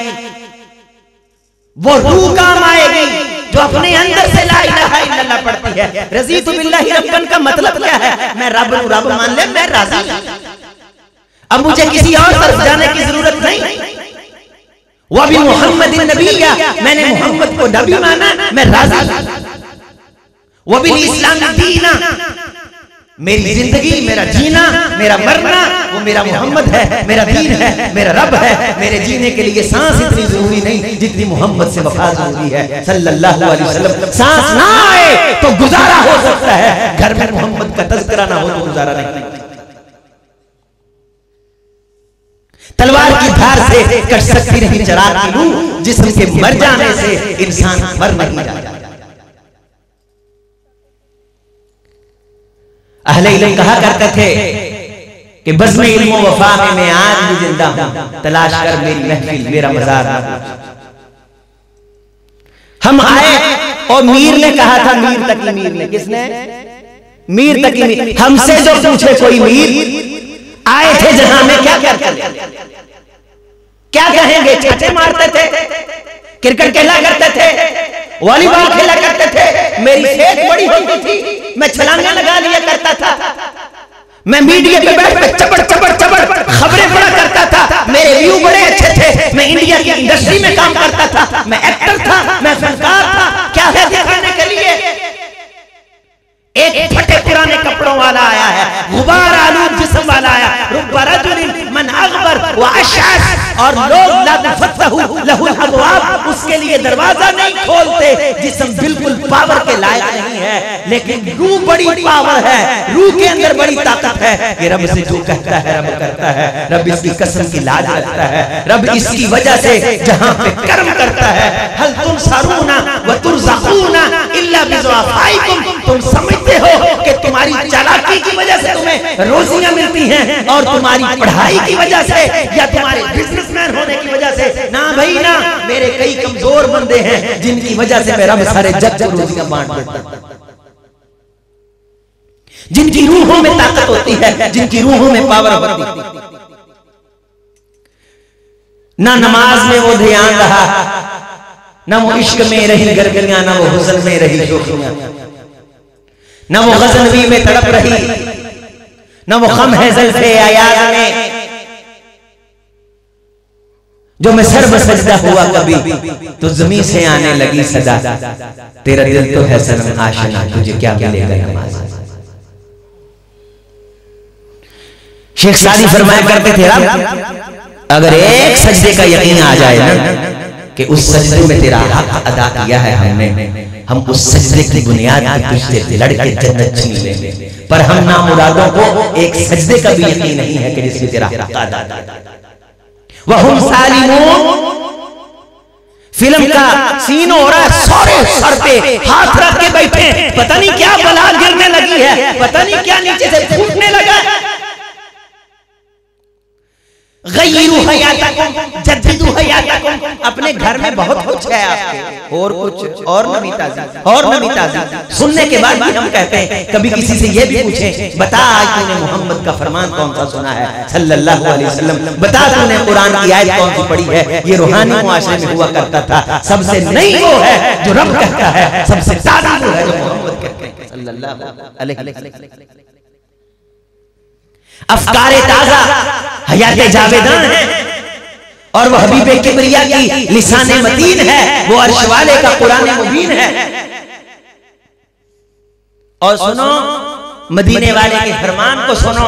वो रूह काम आएगी जो अपने अंदर से ला इलाहा इल्लल्लाह पढ़ती है। रज़ीतु बिल्लाहि रब्बन का मतलब क्या है? मैं रब मान ले, मैं राजी। अब मुझे किसी और तरफ जाने की जरूरत नहीं। वह भी मोहम्मद नबीया, मैंने मोहम्मद को नबी माना, मैं राजी। वह भी इस्लाम दीना, मेरी जिंदगी, मेरा जीना, मेरा मरना, वो मेरा मोहम्मद है, मेरा दीन है, मेरा रब है। मेरे जीने के लिए सांस इतनी जरूरी नहीं जितनी मोहम्मद से वफा जरूरी है सल्लल्लाहु अलैहि वसल्लम। सांस ना आए तो गुजारा हो सकता है, घर में मोहम्मद का तज़किरा ना हो तो गुजारा नहीं। तलवार की धार से कट सकती नहीं चिराग की लू, जिस्म के मर जाने से इंसान मर नहीं जाता। अहले इल्म कहा करते थे कि बज़्म इल्म व वफा में मैं आज भी जिंदा हूं, तलाश कर मेरी महफिल, मेरा मज़ार ना पूछ। हम आए और मीर ने कहा था, मीर तकी मीर ने, किसने? मीर तकी मीर। हमसे जो पूछे कोई मीर आए थे जहां में, क्या क्या क्या कहेंगे? छठे मारते थे, क्रिकेट खेला करते थे, वॉलीबॉल खेला करते थे, मेरी सेहत बड़ी होती थी, मैं छलांगे लगा लिया करता था, मैं मीडिया पे बैठ कर चपड़ चपड़ चपड़ खबरें पढ़ा करता था, मेरे व्यू बड़े अच्छे थे, मैं इंडिया की इंडस्ट्री में काम करता था, मैं एक्टर था, मैं फनकार था। क्या है दिखाने के लिए? एक फटे पुराने कपड़ों वाला आया है, गुबार आलूद जिस्म वाला आया, रुब्बा रजुलिन मन अगबर व अशअस, और लोग ला तफत्तहु लहुल अबवाब, उसके लिए दरवाजा नहीं खोलते। जिस्म बिल्कुल पावर के लायक नहीं है, लेकिन रूह बड़ी पावर है, रूह के अंदर बड़ी ताकत है। ये रब से जो कहता है रब करता है, रब इसकी कसम की लाज रखता है, रब इसकी वजह से जहां पे कर्म करता है। हल तुम सारूना व तुरज़क़ूना इल्ला बिज़ुआफ़ाइकुम, तुम समझते हो कि तुम्हारी चालाकी की वजह से तुम्हें रोजियां मिलती हैं और तुम्हारी पढ़ाई की वजह से या तुम्हारे बिजनेसमैन होने की वजह से? ना भाई ना, मेरे कई कमजोर बंदे हैं जिनकी वजह से मेरा सारे जग को रोजियां बांट देता, जिनकी रूहों में ताकत होती है, जिनकी रूहों में पावर होती है। ना नमाज में वो ध्यान रहा, ना वो इश्क में रही गर्मियां, ना वो हुस्न में रही शोखियां, ना वो गज़नवी में तड़प रही, ना वो खम है ज़ल्फ़े अयाज़ में जो मैं सर बसजदा हुआ कभी तो ज़मीन से आने लगी सदा, तेरा दिल तो है सनम आशिना, तुझे क्या मिलेगा नमाज। शेख सादी फरमाया करते थे, रब अगर एक सजदे का यकीन आ जाए ना कि उस सजदे में तेरा हक अदा किया है हमने, हम उस सजदे की बुनियाद पर तुझसे लड़के जन्नत छीन लेंगे। पर हम नामुरादों को एक सजदे का भी यकीन नहीं है कि जिसमें तेरा हक अदा। वहुम सालिमून। फिल्म का सीन हो रहा है, सौरे सर पे हाथ रख के बैठे, पता नहीं क्या बला गिरने लगी है, पता नहीं क्या नीचे से फूटने लगा है। गय्यिरू हयातकुम जद्दिदू हयातकुम। अपने घर में बहुत कुछ है आपके, और कुछ और नमी ताज़ी और नमी ताज़ी। सुनने के बाद भी हम कहते हैं, कभी किसी से ये भी पूछे, बता आज तूने मोहम्मद का फरमान कौन सा सुना है सल्लल्लाहु अलैहि वसल्लम, बता तूने कुरान की आयत कौन सी पढ़ी है। ये रूहानी मुआशरे में हुआ करता था। सबसे नई वो है जो रब कहता है, सबसे ताज़ा वो है जो मोहम्मद कहते हैं सल्लल्लाहु अलैहि वसल्लम। अफकारे ताजा हयाते जावेदान है, और वह हबीबे किबरिया की लिसाने मतीन है, वो अर्श वाले का कुरान मुबीन है। और सुनो, मदीने वाले के फरमान को सुनो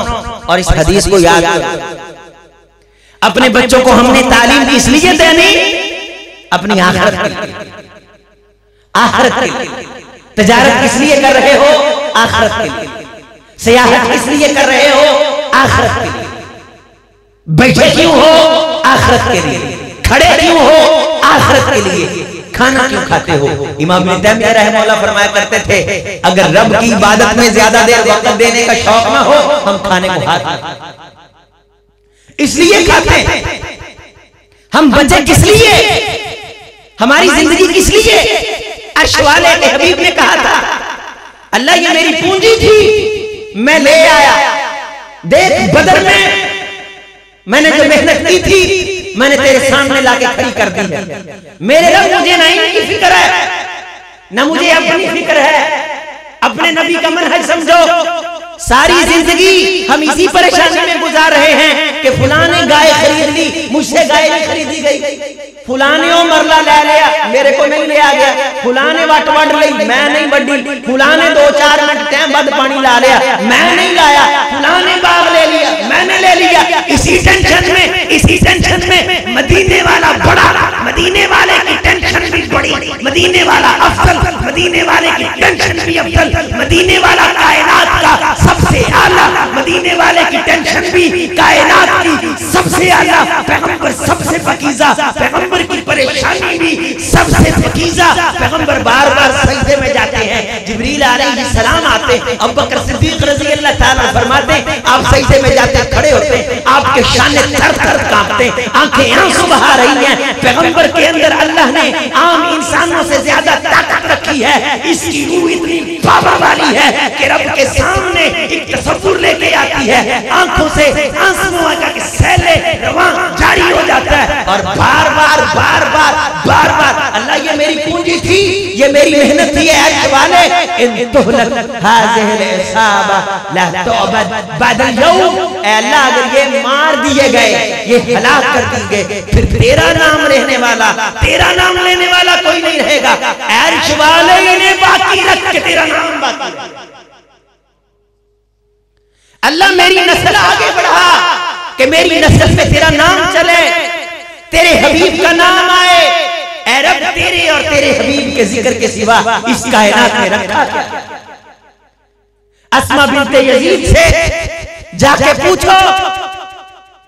और इस हदीस को याद करो। अपने बच्चों को हमने तालीम किस लिए देनी? अपनी आखिरत के लिए। आखिरत के लिए। तजारत किस लिए कर रहे हो? आखिरत के लिए। सियाहत किस लिए कर रहे हो? आखिरत के लिए। बैठे क्यों हो? आखिरत के लिए। खड़े क्यों हो? आखिरत के लिए। खाना क्यों खाते हो? इमाम इब्न तैमिया रहमतुल्लाह फरमाया करते थे, अगर रब की इबादत में ज्यादा देर वक्त देने का शौक ना हो, हम खाने को हाथ इसलिए खाते हैं। हम बचे किस लिए? हमारी जिंदगी किस लिए? अर्श वाले के हबीब ने कहा था, अल्लाह ये मेरी पूंजी थी, मैं ले आया। देख बदर में मैंने जो मेहनत की थी, मैंने तेरे सामने लाके खड़ी कर दी है। मेरे रब मुझे ना इनकी फिक्र है, ना मुझे अपनी फिक्र है। अपने नबी का मनहज समझो। सारी जिंदगी हम इसी परेशानी में गुजार रहे हैं कि फुलां ने गाय खरीद ली, मुझसे गाय नहीं खरीदी गई। फुलां ने मरला ले लिया, मेरे को नहीं ले आ गया। फुलां ने वट वड ली, मैं नहीं बड़ी। फुलां ने 2-4 मिनट टाइम बाद पानी ला लिया, मैं नहीं लाया। फुलां ने बाग ले लिया, मैंने ले लिया। इसी टेंशन में मदीने वाला बड़ा, मदीने वाले की टेंशन भी बड़ी, मदीने वाला अफजल, मदीने वाले की टेंशन भी अफजल, मदीने वाला कायनात का सबसे आला, मदीने वाले की टेंशन भी कायनात की सबसे आला। पैगंबर सबसे फकीजा, पैगंबर की परेशानी भी सबसे फकीजा। पैगंबर बार बार सजदे में जाते हैं, जिब्रील अलैहिस्सलाम आते, अबू बकर सिद्दीक रज़ी अल्लाह ताला फरमाते, आप सजदे में जाते खड़े होते, आपके शाने थर-थर कांपते, आंखें आंसू बहा रही हैं। पैगंबर के अंदर अल्लाह ने आम इंसानों से ज्यादा ताकत रखी है। इसकी रूह इतनी पावर वाली है कि रब के सामने एक तसव्वुर लेके आती है, आंखों से आंसुओं का सैले रवां जारी हो जाता है। और बार बार अल्लाह ये मेरी पूंजी थी, ये मेरी मेहनत थी, अर्श वाले इन तुहलक हाज़िहिल इसाबा ला तुअबद बदल यौम। अल्लाह अगर ये मार दिए गए, ये हलाक कर दिए गए, फिर तेरा नाम रहने वाला, तेरा नाम लेने वाला कोई नहीं रहेगा। अर्श वाले इन्हें बाकी रख के तेरा नाम बाकी। अल्लाह मेरी नस्ल आगे बढ़ा कि मेरी नस्ल में तेरा नाम चले, तेरे हबीब का नाम आए। ऐ रब, तेरे और तेरे हबीब के जिक्र के सिवा इस कायनात में रखा क्या? अस्मा बिन्ते यजीद से जाके पूछो,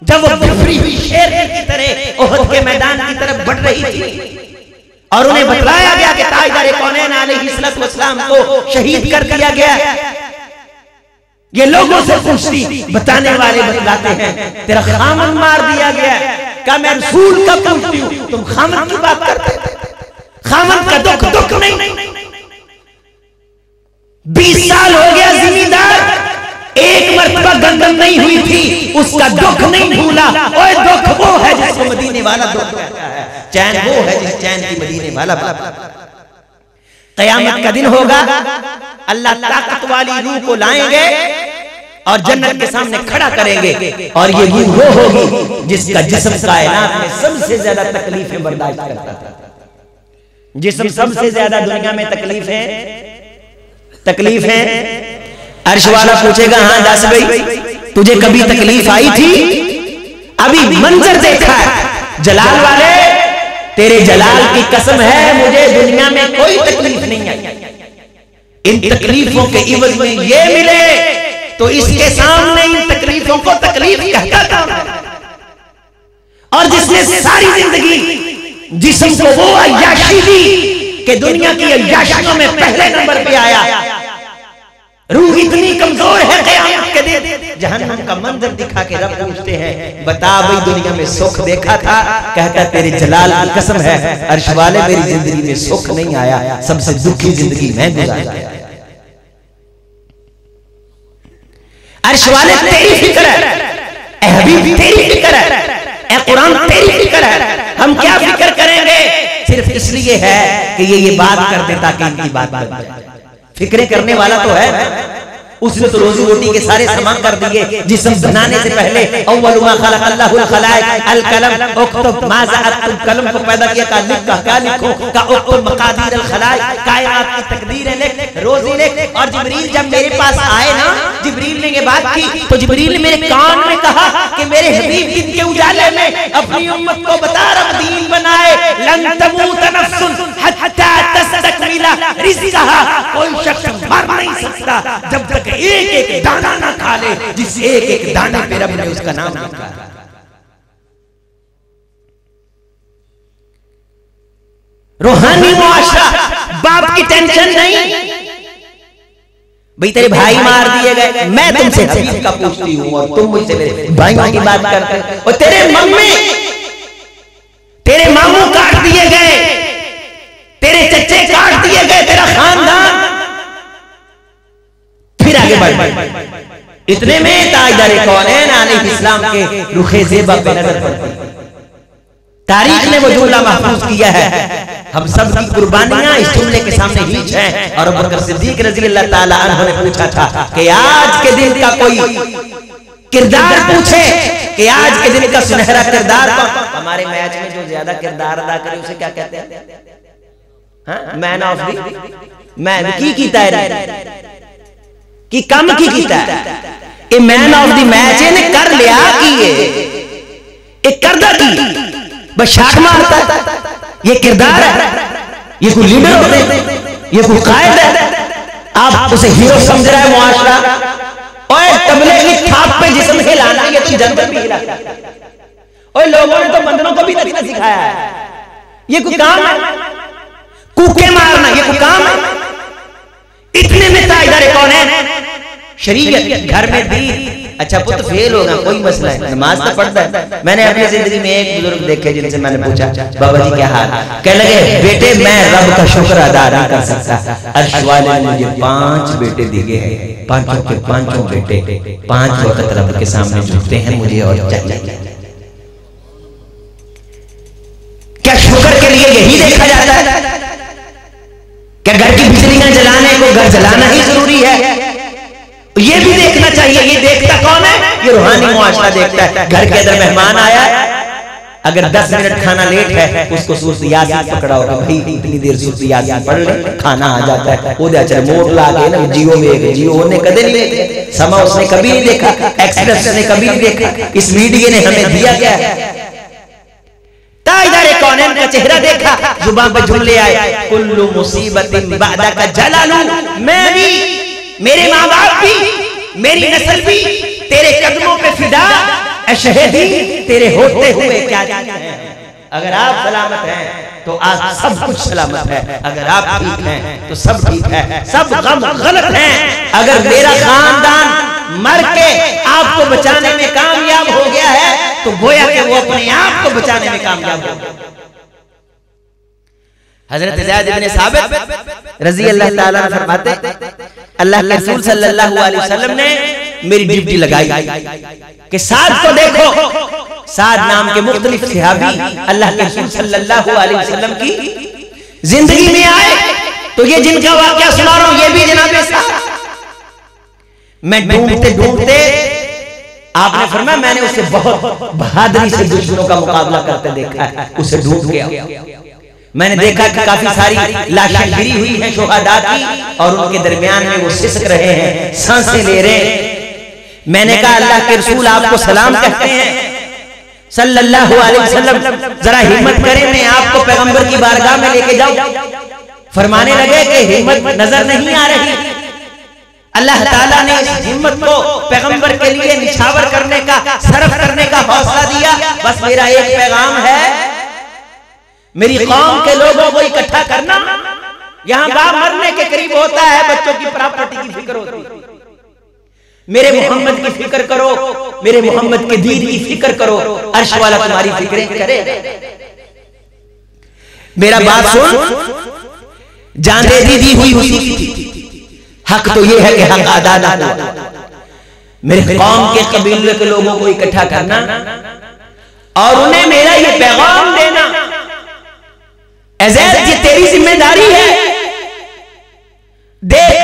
जब वो बिफरी हुई शेर की तरह ओहद के मैदान की तरफ बढ़ रही थी और उन्हें बतलाया गया कि ताजदार कौनैन अलैहिस्सलातु वस्सलाम को शहीद कर दिया गया, ये लोगों से पूछती, बताने वाले बतलाते हैं तेरा खामन मार दिया गया। क्या मैं रसूल का पूछती हूँ, तुम खामन की बात करते? खामन का दुख नहीं। 20 साल हो गया जिम्मेदार, एक मरतबा गंदम नहीं हुई थी, उसका दुख नहीं भूला। ओए दुख वो है जिसको मदीने वाला दुख कहता है, चैन वो है जिस चैन की मदीने वाला बाबा। क़यामत का दिन होगा, अल्लाह ताकत वाली रूह को लाएंगे और जन्नत के सामने खड़ा करेंगे, और ये रूह वो होगी जिसका जिस्म कायनात में सबसे ज्यादा तकलीफें बर्दाश्त करता था। जिस्म सबसे ज्यादा दुनिया में तकलीफ है। अर्श वाला पूछेगा, हाँ दस भाई, तुझे कभी तकलीफ आई थी? अभी मंजर देखा है जलाल वाले, तेरे जलाल की कसम है मुझे दुनिया में कोई तकलीफ नहीं आई। इन तकलीफों के इवज में ये मिले तो इसके सामने इन तकलीफों को तकलीफ कहता था। और जिसने सारी जिंदगी जिस्म को वो अय्याशी दी कि दुनिया की अय्याशियों में पहले नंबर पे आया। रूह इतनी कमजोर है क़यामत के दिन जहन्नम का मंजर दिखा के रब पूछते हैं, बता भाई दुनिया में सुख देखा था? कहता तेरे जलाल की कसम है अर्श वाले मेरी जिंदगी में सुख नहीं आया, सबसे दुखी जिंदगी मैं गुजारा। अर्श वाले तेरी फिक्र है, ए हबीब तेरी फिक्र है, ए कुरान तेरी फिक्र है। हम क्या फिक्र करेंगे? सिर्फ इसलिए है कि ये बात कर दे ताकि इनकी बात बन जाए। फिक्रें करने वाला तो है, उसने तो रोजी रोटी के सारे सामान कर दिए। जिस्म बनाने से पहले अव्वल मा खलक़ल्लाहुल खलाइक़ अल कलम उक्तब मा ज़अतुल कलम को पैदा किया का लिख का क्या लिखो का उक्तब मक़ादीर अल खलाइक़ कायनात की तकदीर लिख रोजी लिख। और जिब्रील जब मेरे पास आए ना, जिब्रील ने ये बात की तो जिब्रील ने मेरे कान में कहा कि मेरे हबीब दिन के उजाले में अपनी उम्मत को बता रब दीन बनाए। लन तमूत नफ्सुन हत्ता तस्तकमिला रिज़्क़हा, कोई शख्स मर नहीं सकता जब तक एक एक दाना ना खा ले जिस एक एक दाने पे रब ने उसका नाम लिखा। रूहानी मुआशरा, बाप की टेंशन नहीं। भाई तेरे भाई मार दिए गए, मैं तुमसे हबीब का पूछती हूँ और तुम मुझसे मेरे भाइयों की बात करते हो। और तेरे मम्मी तेरे मामू काट दिए गए, तेरे चच्चे काट दिए गए, तेरा खानदान। फिर आगे बढ़ इतने में ताजदार कौनैन अलैहिस्सलाम के रुखे ज़ेबा पे नजर पड़ती। तारीख ने वो जुमला महफूज किया है, हम सब की कुर्बानियां इस जुमले के सामने हीच हैं। और अबू बकर सिद्दीक रज़ियल्लाहु ताला अन्हु ने पूछा था कि आज के दिन का कोई किरदार पूछे कि आज के दिन का सुनहरा किरदार कौन? हमारे मैच में जो ज्यादा किरदार अदा करे उसे क्या कहते हैं? मैन ऑफ द मैन की तैयारी कि कम की कीता है मैन ऑफ द मैच ने कर लिया कि ये करदा की बस शॉट मारता है। ये किरदार है, ये कोई लीडर होते हैं, ये कोई कायद है। आप उसे हीरो समझ रहा है मुआशरा। और तबले की थाप पे जिस्म हिलाना, ये तो जन्नत भी हिला। और लोगों ने तो बंदरों को भी नचना सिखाया है। ये कोई काम है? कूके मारना ये कोई काम है? इतने में ताजदार कौनैन शरीयत घर में दी। अच्छा पुत्र फेल होगा कोई मसला है, नमाज तो पढ़ता है। मैंने अपनी जिंदगी में एक बुजुर्ग देखे जिनसे मैंने पूछा बाबा जी क्या हाल? कहने लगे बेटे मैं रब का शुक्र अदा नहीं कर सकता, अर्श वाले ने मुझे 5 बेटे दिए हैं, पांचों के पांचों बेटे 5 वक्त रब के सामने झुकते हैं, मुझे और चाहिए। क्या शुक्र के लिए यही देखा जाता है? क्या घर की बिजलियां जलाने को घर जलाना ही जरूरी है? ये भी देखना चाहिए। ये देखता कौन है? ये रूहानी मुआशरा देखता है। घर के अंदर मेहमान आया, अगर 10 मिनट खाना लेट है उसको सूरत यासीन पकड़ा होगा, भाई इतनी देर सूरत यासीन पढ़ ले, खाना आ जाता है। वो अच्छा मोट ला के ना जियो में, जियो ने कभी नहीं देखा, समा उसने कभी नहीं देखा, एक्सप्रेस ने कभी नहीं देखा, इस मीडिया ने हमें दिया क्या है? ताजदार कौनैन का चेहरा देखा, जुबान पे जुमले आए, कुल्लु मुसीबतिन बादा का जलालू। मैं भी, मेरे माँ बाप भी, मेरी नस्ल भी तेरे कदमों पे फिदा, ऐ शहीदी तेरे होते हुए क्या जाने हैं। अगर आप सलामत हैं तो आज सब कुछ सलामत है, अगर आप ठीक हैं तो सब ठीक है, सब गम गलत हैं। अगर मेरा खानदान मर के आपको बचाने में कामयाब हो गया है तो गोया कि वो अपने आप को बचाने में कामयाब हो गया। हजरत ज़ैद इब्न साबित रज़ियल्लाहु ताला अन्हु फरमाते अल्लाह के रसूल सल्लल्लाहु अलैहि वसल्लम ने मेरी ड्यूटी लगाई कि साद को देखो। साद नाम के मुख्तलिफ सहाबी अल्लाह के रसूल सल्लल्लाहु अलैहि वसल्लम की जिंदगी में आए, तो ये जिनका वाकया सुना रहा हूं ये भी जनाब साद। मैं ढूंढते ढूंढते आपने फरमाया मैंने उसे बहुत बहादुरी से दुश्मनों का मुकाबला करते देखा है, उसे ढूंढ के मैंने देखा कि काफी सारी लाशें गिरी हुई हैं शुहदा की, और उनके दरमियान में वो सिसक रहे हैं, सांसें ले रहे हैं। मैंने कहा अल्लाह के रसूल आपको सलाम कहते हैं सल्लल्लाहु अलैहि वसल्लम, जरा हिम्मत करें मैं आपको पैगंबर की बारगाह में लेके जाऊं। फरमाने लगे कि हिम्मत नजर नहीं आ रही। अल्लाह ताला ने इस हिम्मत को पैगंबर के लिए निछावर करने का, सरफ करने का हौसला दिया। बस मेरा एक पैगाम है, मेरी कौम के लोगों को इकट्ठा करना। यहां बाप मरने के करीब होता है, बच्चों की प्रॉपर्टी की फिक्र होती है। मेरे मोहम्मद की फिक्र करो, मेरे मोहम्मद के दीन की फिक्र करो, अर्श वाला तुम्हारी फिक्रें करे। मेरा बात सुन, जान दे दी हुई उसी की थी, हक तो ये है कि हक अदा ना हुआ। मेरे कौम के कबीले के लोगों को इकट्ठा करना और उन्हें मेरा ये पैगाम देना, अज़ैद ये तेरी जिम्मेदारी है। देख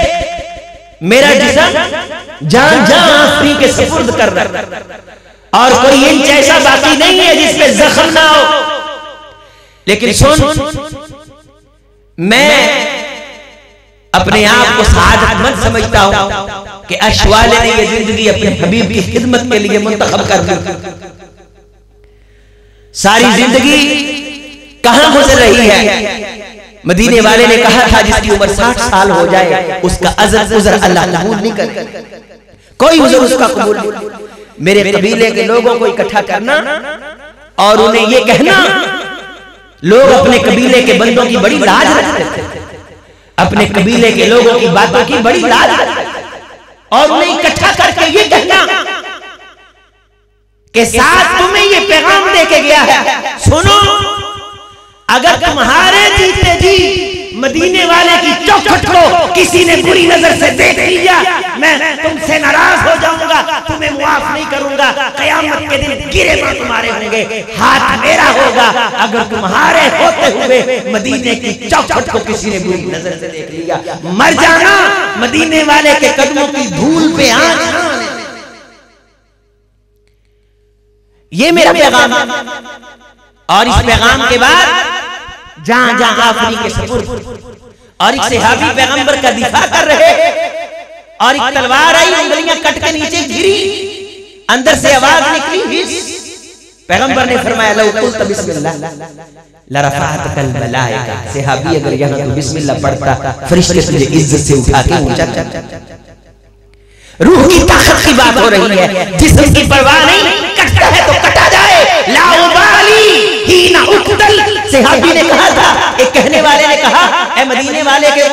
मेरा जिस्म जान जान आफरी के सुपुर्द करना, और कोई इंच ऐसा बाकी नहीं है जिसमें जख्म ना हो। लेकिन सुन, मैं अपने आप को सआदतमंद समझता हूं कि अर्श वाले ने ये जिंदगी अपने हबीब की खिदमत के लिए मुंतखब कर दी। सारी जिंदगी कहां गुजर रही है? मदीने वाले ने कहा था जिसकी उम्र 60 साल हो जाए उसका अज़र उज़र अल्लाह कबूल नहीं करे, कोई उज़र उसका कबूल नहीं। मेरे कबीले के लोगों को इकट्ठा करना और उन्हें ये कहना, लोग अपने कबीले के बंदों की बड़ी लाज रखते थे, अपने कबीले के लोगों की बातों की बड़ी लाज रखते थे, और उन्हें इकट्ठा करके ये कहना कि साथ तुम्हें ये पैगाम दे के गया है, सुनो, अगर तुम्हारे जीते जी मदीने वाले की चौखट को किसी ने बुरी नजर से देख लिया, मैं तुमसे नाराज हो जाऊंगा, तुम्हें मुआफ नहीं करूंगा। कयामत के दिन गिरे पर तुम्हारे होंगे, हाथ मेरा होगा। अगर तुम्हारे होते हुए मदीने की चौखट को किसी ने बुरी नजर से देख लिया, मर जाना, मदीने वाले के कदमों की धूल पे आंच ना आने। ये मेरा पैगाम है। और इस पैगाम के बाद जहां जहां आफरी के सुपुर्द और एक सहाबी पैगंबर का दिफा कर रहे, और एक तलवार आई, उंगलियां कट के नीचे गिरी, अंदर से आवाज निकली, पैगंबर ने फरमाया लौ कुल्त बिस्मिल्लाह लरफअतकल मलाइका। सहाबी अगर यहां तो बिस्मिल्लाह पढ़ता, फरिश्ते तुझे इज्जत से उठा के ऊंचा कर। रूह की ताकत की बात हो रही है, जिस्म की परवाह नहीं, कटता है तो कटा जाए, ला उबाली ही ना उक्तल। सहाबी ने कहा था, एक कहने वाले ने कहा, ए मदीने वाले के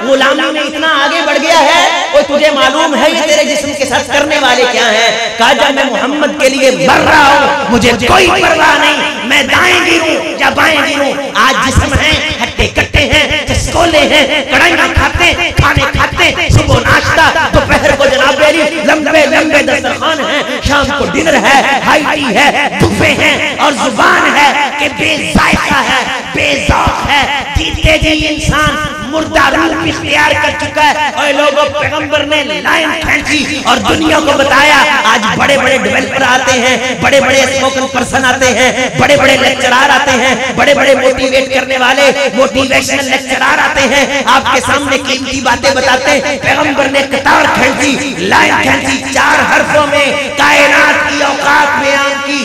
गुलामी में इतना आगे बढ़ गया है, और तुझे मालूम है ये तेरे जिस्म के साथ करने वाले क्या हैं? कहा जब मैं मोहम्मद के लिए मर रहा हूं, मुझे कोई परवाह नहीं, मैं दाएं गिरूं या बाएं गिरूं, आज जिस्म है, हट्टे कट्टे हैं, चस्कोले हैं, कढ़ाइयां खाते, खाने खाते, सुबह नाश्ता, दोपहर को जनाब लंबे लंबे दस्तरखान है, शाम को डिनर है, हाई टी है, बुफे हैं, और जुबान है कि बेजायका है, बेज़ौक़ है। जीते जी इंसान मुर्दा रूप इख्तियार कर चुका है। और लोगों, पैगंबर ने लाइन खींची और दुनिया को बताया। आज बड़े बड़े डेवलपर आते हैं, बड़े बड़े स्पोकन पर्सन आते हैं, बड़े बड़े लेक्चरार आते हैं, बड़े बड़े मोटिवेट करने वाले मोटिवेशनल लेक्चरार आते हैं, आपके सामने कीमती बातें बताते हैं। पैगंबर ने कतार खींची, लाइन खींची, 4 हरफों में कायनात की औकात बयान की।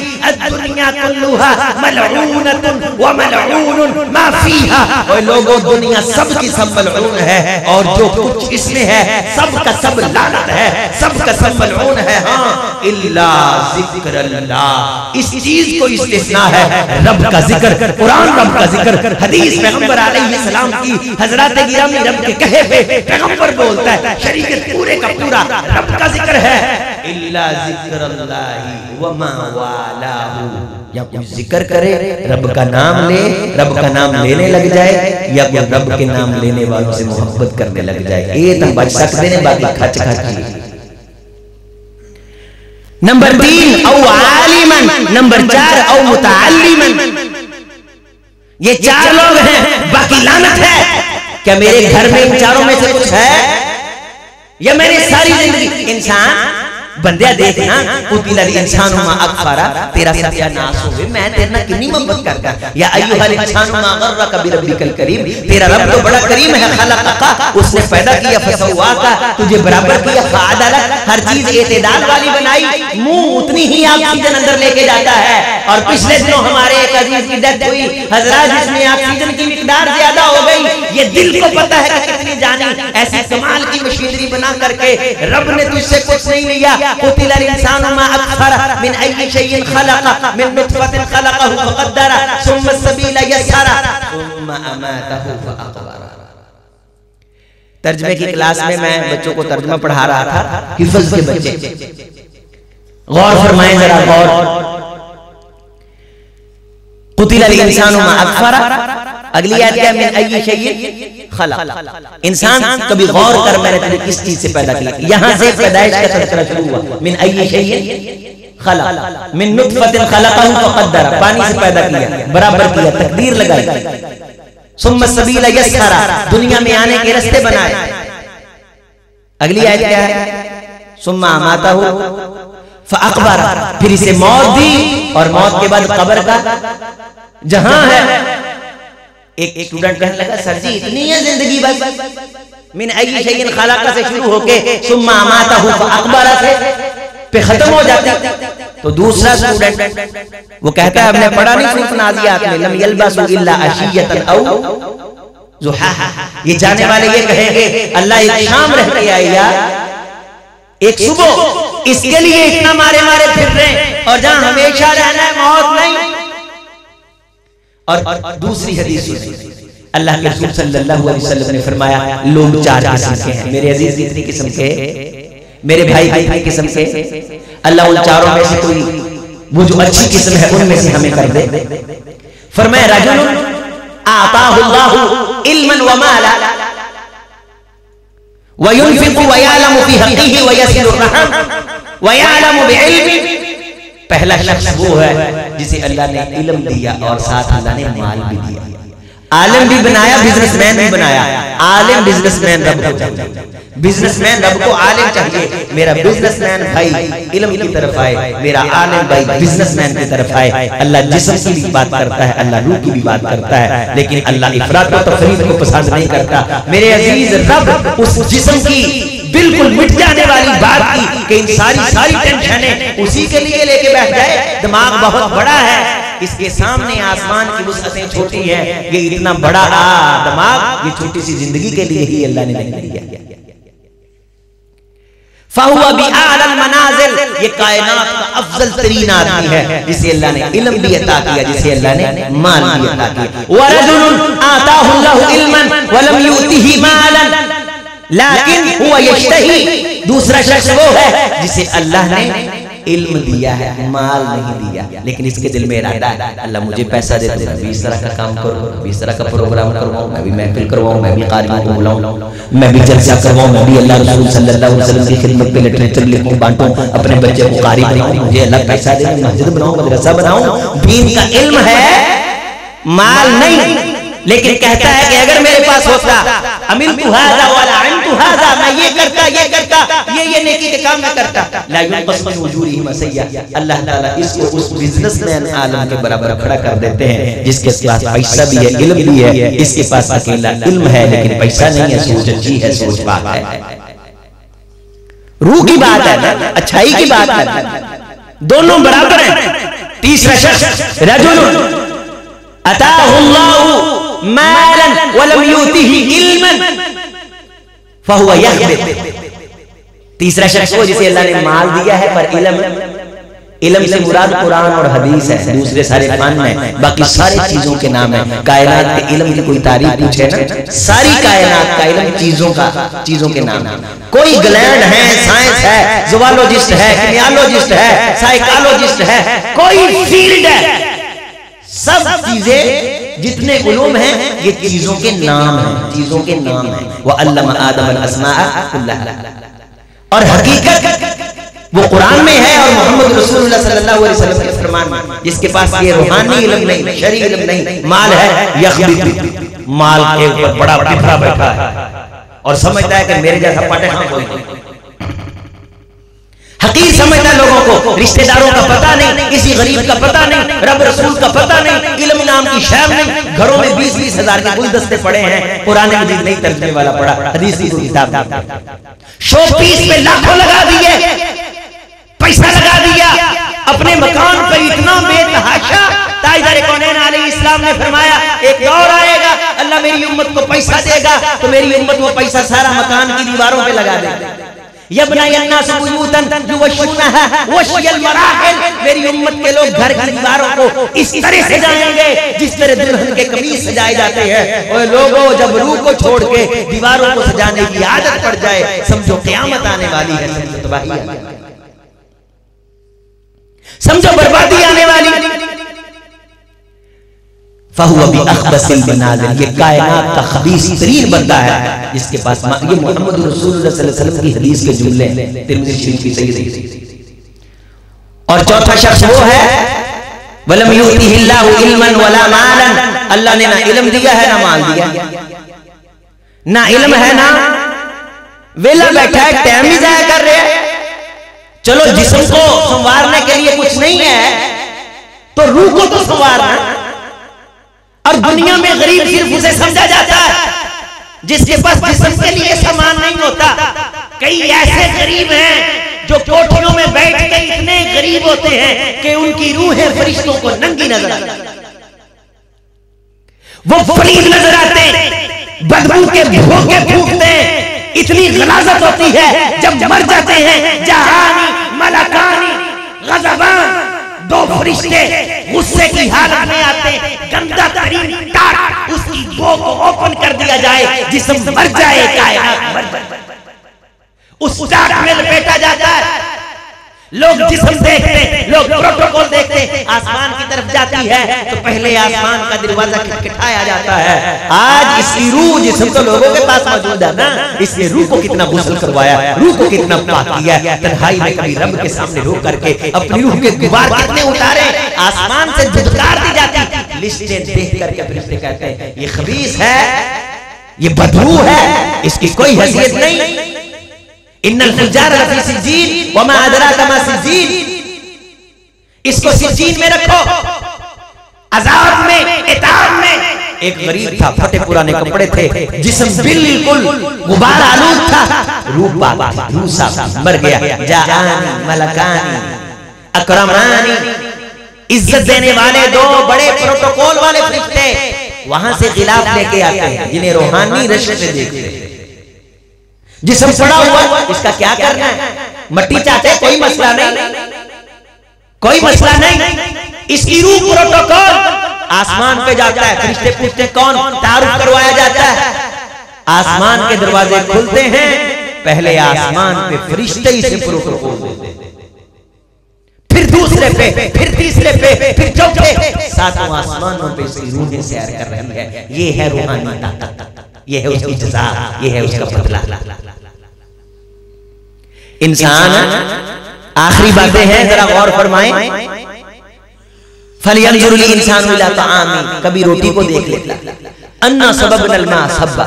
दुनिया कुल्लुहा मलऊनतुन व मलऊनुन मा फीहा। और लोगों, दुनिया सब की सब मलऊन है, और जो कुछ इसमें है सब का सब लानत है, सब का सब मलऊन है। हाँ, इल्ला जिक्रुल्लाह, इस चीज को इस्तिस्ना है, रब का जिक्र, कुरान रब का जिक्र, हदीस पैगंबर अलैहिस्सलाम की हजरत गिरामी रब के कहे पे पैगंबर बोलता है, शरीयत पूरे का पूरा रब का जिक्र है। इल्ला जिक्रुल्लाही व मा वालाहु, या कोई जिक्र करे, रब का नाम ले, रब का नाम लेने लग जाए, या कोई रब के नाम लेने वालों से मोहब्बत करने लग जाए, ये तो बच सकते हैं, बाकी खच खच। नंबर 3 औ आलिमन, नंबर 4 औ मुतअल्लिमन। ये 4 लोग हैं, बाकी लानत है। क्या मेरे घर में इन चारों में से कुछ है? या मैंने सारी जिंदगी इंसान बंदिया देखना, इंसान तेरा सत्यानाश हो, मैं तेरे ना कितनी मोहब्बत करता। या अय्युहल इंसान मा गर्रका बिरब्बिकल करीम, तेरा रब तो बड़ा करीम है, खलक़का, उसने पैदा किया, फसव्वाका, तुझे बराबर किया, फ़अदलक, हर चीज एतदाल वाली बनाई, मुंह उतनी ही ऑक्सीजन अंदर लेके जाता है। और पिछले दिनों हमारे एक अजीज की डेथ हुई, हजरत, जिसमें ऑक्सीजन की मिकदार ज्यादा हो गई। ये दिल को पता है कि कितनी जानी, ऐसी कमाल की मशीनरी बना करके रब ने तुझसे कुछ नहीं लिया, कुतिल इंसानु मा अक्फर मिन अय्यि शैइन खलक़ मिन नुत्फतिन खलक़हु फक़द्दर सुम्मा सबीला यस्सर सुम्मा अमातहु फअक़बर। तर्जुमे की क्लास में मैं बच्चों को तर्जुमा पढ़ा रहा था, हिफ्ज़ के बच्चे गौर फरमाएं जरा, गौर। कुतिल इंसानु मा अक्फर, अगली आयत क्या, मिन अय्यि शैइन खलक़। इंसान कभी गौर कर, मैंने तुझे किस चीज से पैदा किया। यहां से पैदाइश का तज़किरा शुरू हुआ। मिन अय्यि शैइन खलक़ मिन नुत्फतिन खलक़हु फक़द्दर, पानी से पैदा किया, बराबर किया, तकदीर लगाई। सुम्मा सबीला यस्सर, दुनिया में आने के रास्ते बनाए। अगली आयत क्या है, सुम्मा अमातहु फअक़बर, फिर इसे मौत दी और मौत के बाद कब्र का जहां है। एक स्टूडेंट कहने लगा, सर जी इतनी है जिंदगी बस, मिन अय्यि शैइन खलक़ से शुरू होके सुम्मा अमातहु फअक़बर से पे खत्म हो जाती। तो दूसरा स्टूडेंट वो कहता है, हमने पढ़ा नहीं सूरत नाज़ियात में, लम यल्बसु इल्ला अशियतन औ ज़ुहाहा। ये जाने वाले ये कहेंगे अल्लाह एक शाम रह के आए यार, एक सुबह, इसके लिए इतना मारे मारे फिर रहे, और जहां हमेशा रहना है मौत नहीं। और दूसरी हदीस सुनिए, अल्लाह के रसूल सल्लल्लाहु अलैहि वसल्लम ने फरमाया, लोग चार किस्म के हैं मेरे अजीज। इतनी किस्म के, मेरे भाई कितनी किस्म के, अल्लाह उन चारों में से कोई वो जो अच्छी किस्म है उनमें से हमें कर दे। फरमाया, रजुलुन आताहुल्लाहु इल्मन व माला व युनफिकु व यअलमु फी हक़्क़िही व यसिलु रहम व यअलमु बिइल्मि। पहला शख्स वो है जिसे अल्लाह ने इल्म दिया और साथ अल्लाह ने माल भी दिया। आलिम भी बनाया, बिजनेसमैन भी बनाया। आलिम बिजनेसमैन रब को चाहिए, बिजनेसमैन रब को आलिम चाहिए। मेरा बिजनेसमैन भाई इल्म की तरफ आए, मेरा आलिम भाई बिजनेसमैन की तरफ आए। अल्लाह जिस्म की भी बात करता है, अल्लाह रूह की भी बात करता है, लेकिन अल्लाह इफरात और तफरीत को पसंद नहीं करता। मेरे अजीज, रब उस जिस्म की बिल्कुल मिट जाने वाली बात की कि इन सारी टेंशनें उसी के लिए लेके बैठ जाए। दिमाग बहुत बड़ा है, इसके सामने आसमान की वुसअतें छोटी हैं। ये इतना बड़ा दिमाग ये छोटी सी जिंदगी के लिए ही अल्लाह ने नहीं दिया। फहुवा बिअअलल मनाजिल, ये कायनात का अफजल तरीन आदमी है जिसे अल्लाह ने इल्म भी अता किया, जिसे अल्लाह ने माल भी अता किया। व रजुलुन आताहुल्लाहु इल्मन व लम युतिही मालन लाकिन हुवा यश्तही। दूसरा शख्स वो है जिसे अल्लाह ने इल्म दिया है, माल नहीं दिया, लेकिन इसके दिल में इरादा है अल्लाह मुझे पैसा दे दे, मैं भी इस तरह का काम करूँ, इस तरह का प्रोग्राम करवाऊँ, मैं भी महफिल करवाऊँ, मैं भी कारियों को बुलाऊँ, मैं भी जलसा करवाऊँ, मैं भी अल्लाह रसूल सल्लल्लाहु अलैहि वसल्लम की खिदमत पे लिटरेचर लिखूँ, बांटूँ, अपने बच्चे को कारी बनाऊँ, मुझे अल्लाह पैसा दे, मस्जिद बनाऊँ, मदरसा बनाऊँ। दीन का इल्म है, माल नहीं। लेकिन कहता है कि अगर मेरे पास होता अमिलतु हाज़ा वला अमिलतु हाज़ा, मैं ये करता ये नेकी के काम में करता। ला युनक़स मिन उजूरिहिम सय्या, अल्लाह ताला इसको उस बिजनेसमैन आलिम के बराबर खड़ा कर देते हैं जिसके पास पैसा भी है, इल्म भी है। इसके पास अकेला इल्म है लेकिन पैसा नहीं है, सोच अच्छी है, सोच पाक है, रूह की बात है, अच्छाई की बात है, दोनों बराबर हैं। तीसरा शख्स रजुलुन अताहुल्लाहु मालन व लम युतिही इल्मन फहुवा यहबित। तीसरा शख्स वो जिसे अल्लाह ने माल दिया है पर इल्म से मुराद कुरान और हदीस है, दूसरे सारे फन है, बाकी सारी चीजों के नाम है। कायनात के इल्म की कोई तारीफ पूछे ना, सारी कायनात का इल्म चीजों के नाम है। कोई ग्लैंड है, साइंस है, ज़ूलॉजिस्ट है, कीमियोलॉजिस्ट है, साइकोलॉजिस्ट है, कोई फील्ड है, सब चीजें जितने उलूम हैं ये चीजों के नाम हैं, चीजों के नाम हैं। वो अल्लमा आदम अल अस्माअ कुल्लहा, और हकीकत वो कुरान में है और मोहम्मद रसूलुल्लाह सल्लल्लाहु अलैहि वसल्लम के फरमान में। जिसके पास ये रूहानी इल्म नहीं, शरई इल्म नहीं, माल है यखबित, माल के ऊपर बड़ा बिखरा बैठा है और समझता है कि मेरे जैसा पटेखा कोई नहीं। हकीर समझता लोगों को, रिश्तेदारों का पता नहीं, किसी गरीब का पता नहीं, रब रसूल का पता नहीं, इल्म नाम की शय नहीं। घरों में 20-20 हजार के गुलदस्ते पड़े हैं, कुरान मजीद नहीं तर्जुमे वाला पड़ा, हदीस की किताब, शो पीस पे लाखों लगा दिए, पैसा लगा दिया, अपने मकान पर इतना बेतहाशा। ताजदार कौनैन अलैहिस्सलाम ने फरमाया एक दौर आएगा अल्लाह मेरी उम्मत को पैसा देगा तो मेरी उम्मत वो पैसा सारा मकान की दीवारों पे लगा देगा। यबना यन्नास बुयूतन युवशुनहा वशयल मराहिल, मेरी उम्मत के लोग घर की दीवारों को इस तरह सजाएंगे जिस तरह दुल्हन के कमीज सजाए जाते हैं। और लोगों, जब रूह को छोड़ के दीवारों को सजाने की आदत पड़ जाए, समझो क़यामत आने वाली है, समझो तबाही आने वाली, समझो बर्बादी आने वाली। फहुवा बि अखबसिल मनाजिल, ये कायनात का खबीस तरीन बंदा है जिसके पास, ये मोहम्मद रसूलुल्लाह सल्लल्लाहु अलैहि वसल्लम की हदीस के जुमले हैं, तिरमिज़ी शरीफ की सही। और चौथा शख्स वो है वलम युतिहिल्लाहु इल्मन वला मालन, अल्लाह ने ना इल्म दिया है ना माल दिया, ना इल्म है ना वेला बैठा है, टाइम ही जाया कर रहे हैं। चलो जिस्म को संवारने के लिए कुछ नहीं है तो रूह को तो संवारना। और दुनिया में गरीब सिर्फ उसे समझा जाता है जिसके पास जिस्म के लिए सामान नहीं होता। कई ऐसे गरीब हैं जो कोठियों में बैठ के इतने गरीब होते हैं कि उनकी रूहें फरिश्तों को नंगी नजर आती, वो फरीद नजर आते, बदबू के भोगे फूकते, इतनी गलाजत होती है। जब मर जाते हैं जहानी मलकानी गज़बान, दो फरिश्ते गुस्से की हालत में आते, गंदा तरीन टाट उसकी बो को ओपन कर दिया जाए, जिस्म मर जाए, कायनात मर जाए, उस टाट में लपेटा जाता है। लोग जिस्म देखते, लोग प्रोटोकॉल देखते, आसमान की तरफ जाती है तो पहले आसमान का दरवाजा खटखटाया जाता है। आज इसकी रूह, जिस्म तो लोगों के पास मौजूद है ना, इसलिए रूह को कितना गुस्ल करवाया, रूह को कितना पाक किया, तन्हाई में कभी रब के सामने रो करके अपनी रूह के गुबार कितने उतारे, आसमान से धुतकार दी जाती, लिस्टें देख करके फरिश्ते कहते हैं ये खबीस है, ये बदबू है, इसकी कोई हैसियत नहीं। इन्नल फुज्जार लफी सिज्जीन वमा अदराका मा सिज्जीन, इसको सिज्जीन में रखो, अजाब में, इताब में। एक गरीब था, फटे पुराने कपड़े थे, जिस्म बिल्कुल गुबार आलूद था, रूह पाक, रूह साफ, मर गया। जाआनी मलकानी अकरमानी, इज्जत देने वाले दो बड़े प्रोटोकॉल वाले फरिश्ते वहां से खिलाफ लेके आते हैं, जिन्हें रूहानी रश्क से देखते हैं। जिस्म पड़ा हुआ, इसका क्या करना है, मट्टी चाहते, कोई मसला नहीं, कोई मसला नहीं। इसकी रूह प्रोटोकॉल आसमान पे जाता है, फरिश्ते पूछते कौन, तारुफ करवाया जाता है, आसमान के दरवाजे खुलते हैं, पहले आसमान पे फरिश्ते ही से प्रोटोकॉल देते हैं, फिर दूसरे पे, फिर तीसरे पे, फिर चौथे, सातों आसमानों पे इसकी रूहें सैर कर रही है। ये है रूहानी ताकत, ये है उसकी जज़ा, ये है उसका बदला। इंसान, आखिरी बातें हैं, जरा गौर फरमाएं। फलियंजुरुल इंसानु इला ताआमी, कभी रोटी को देख लेता, अन्ना सबबनल मा सबा,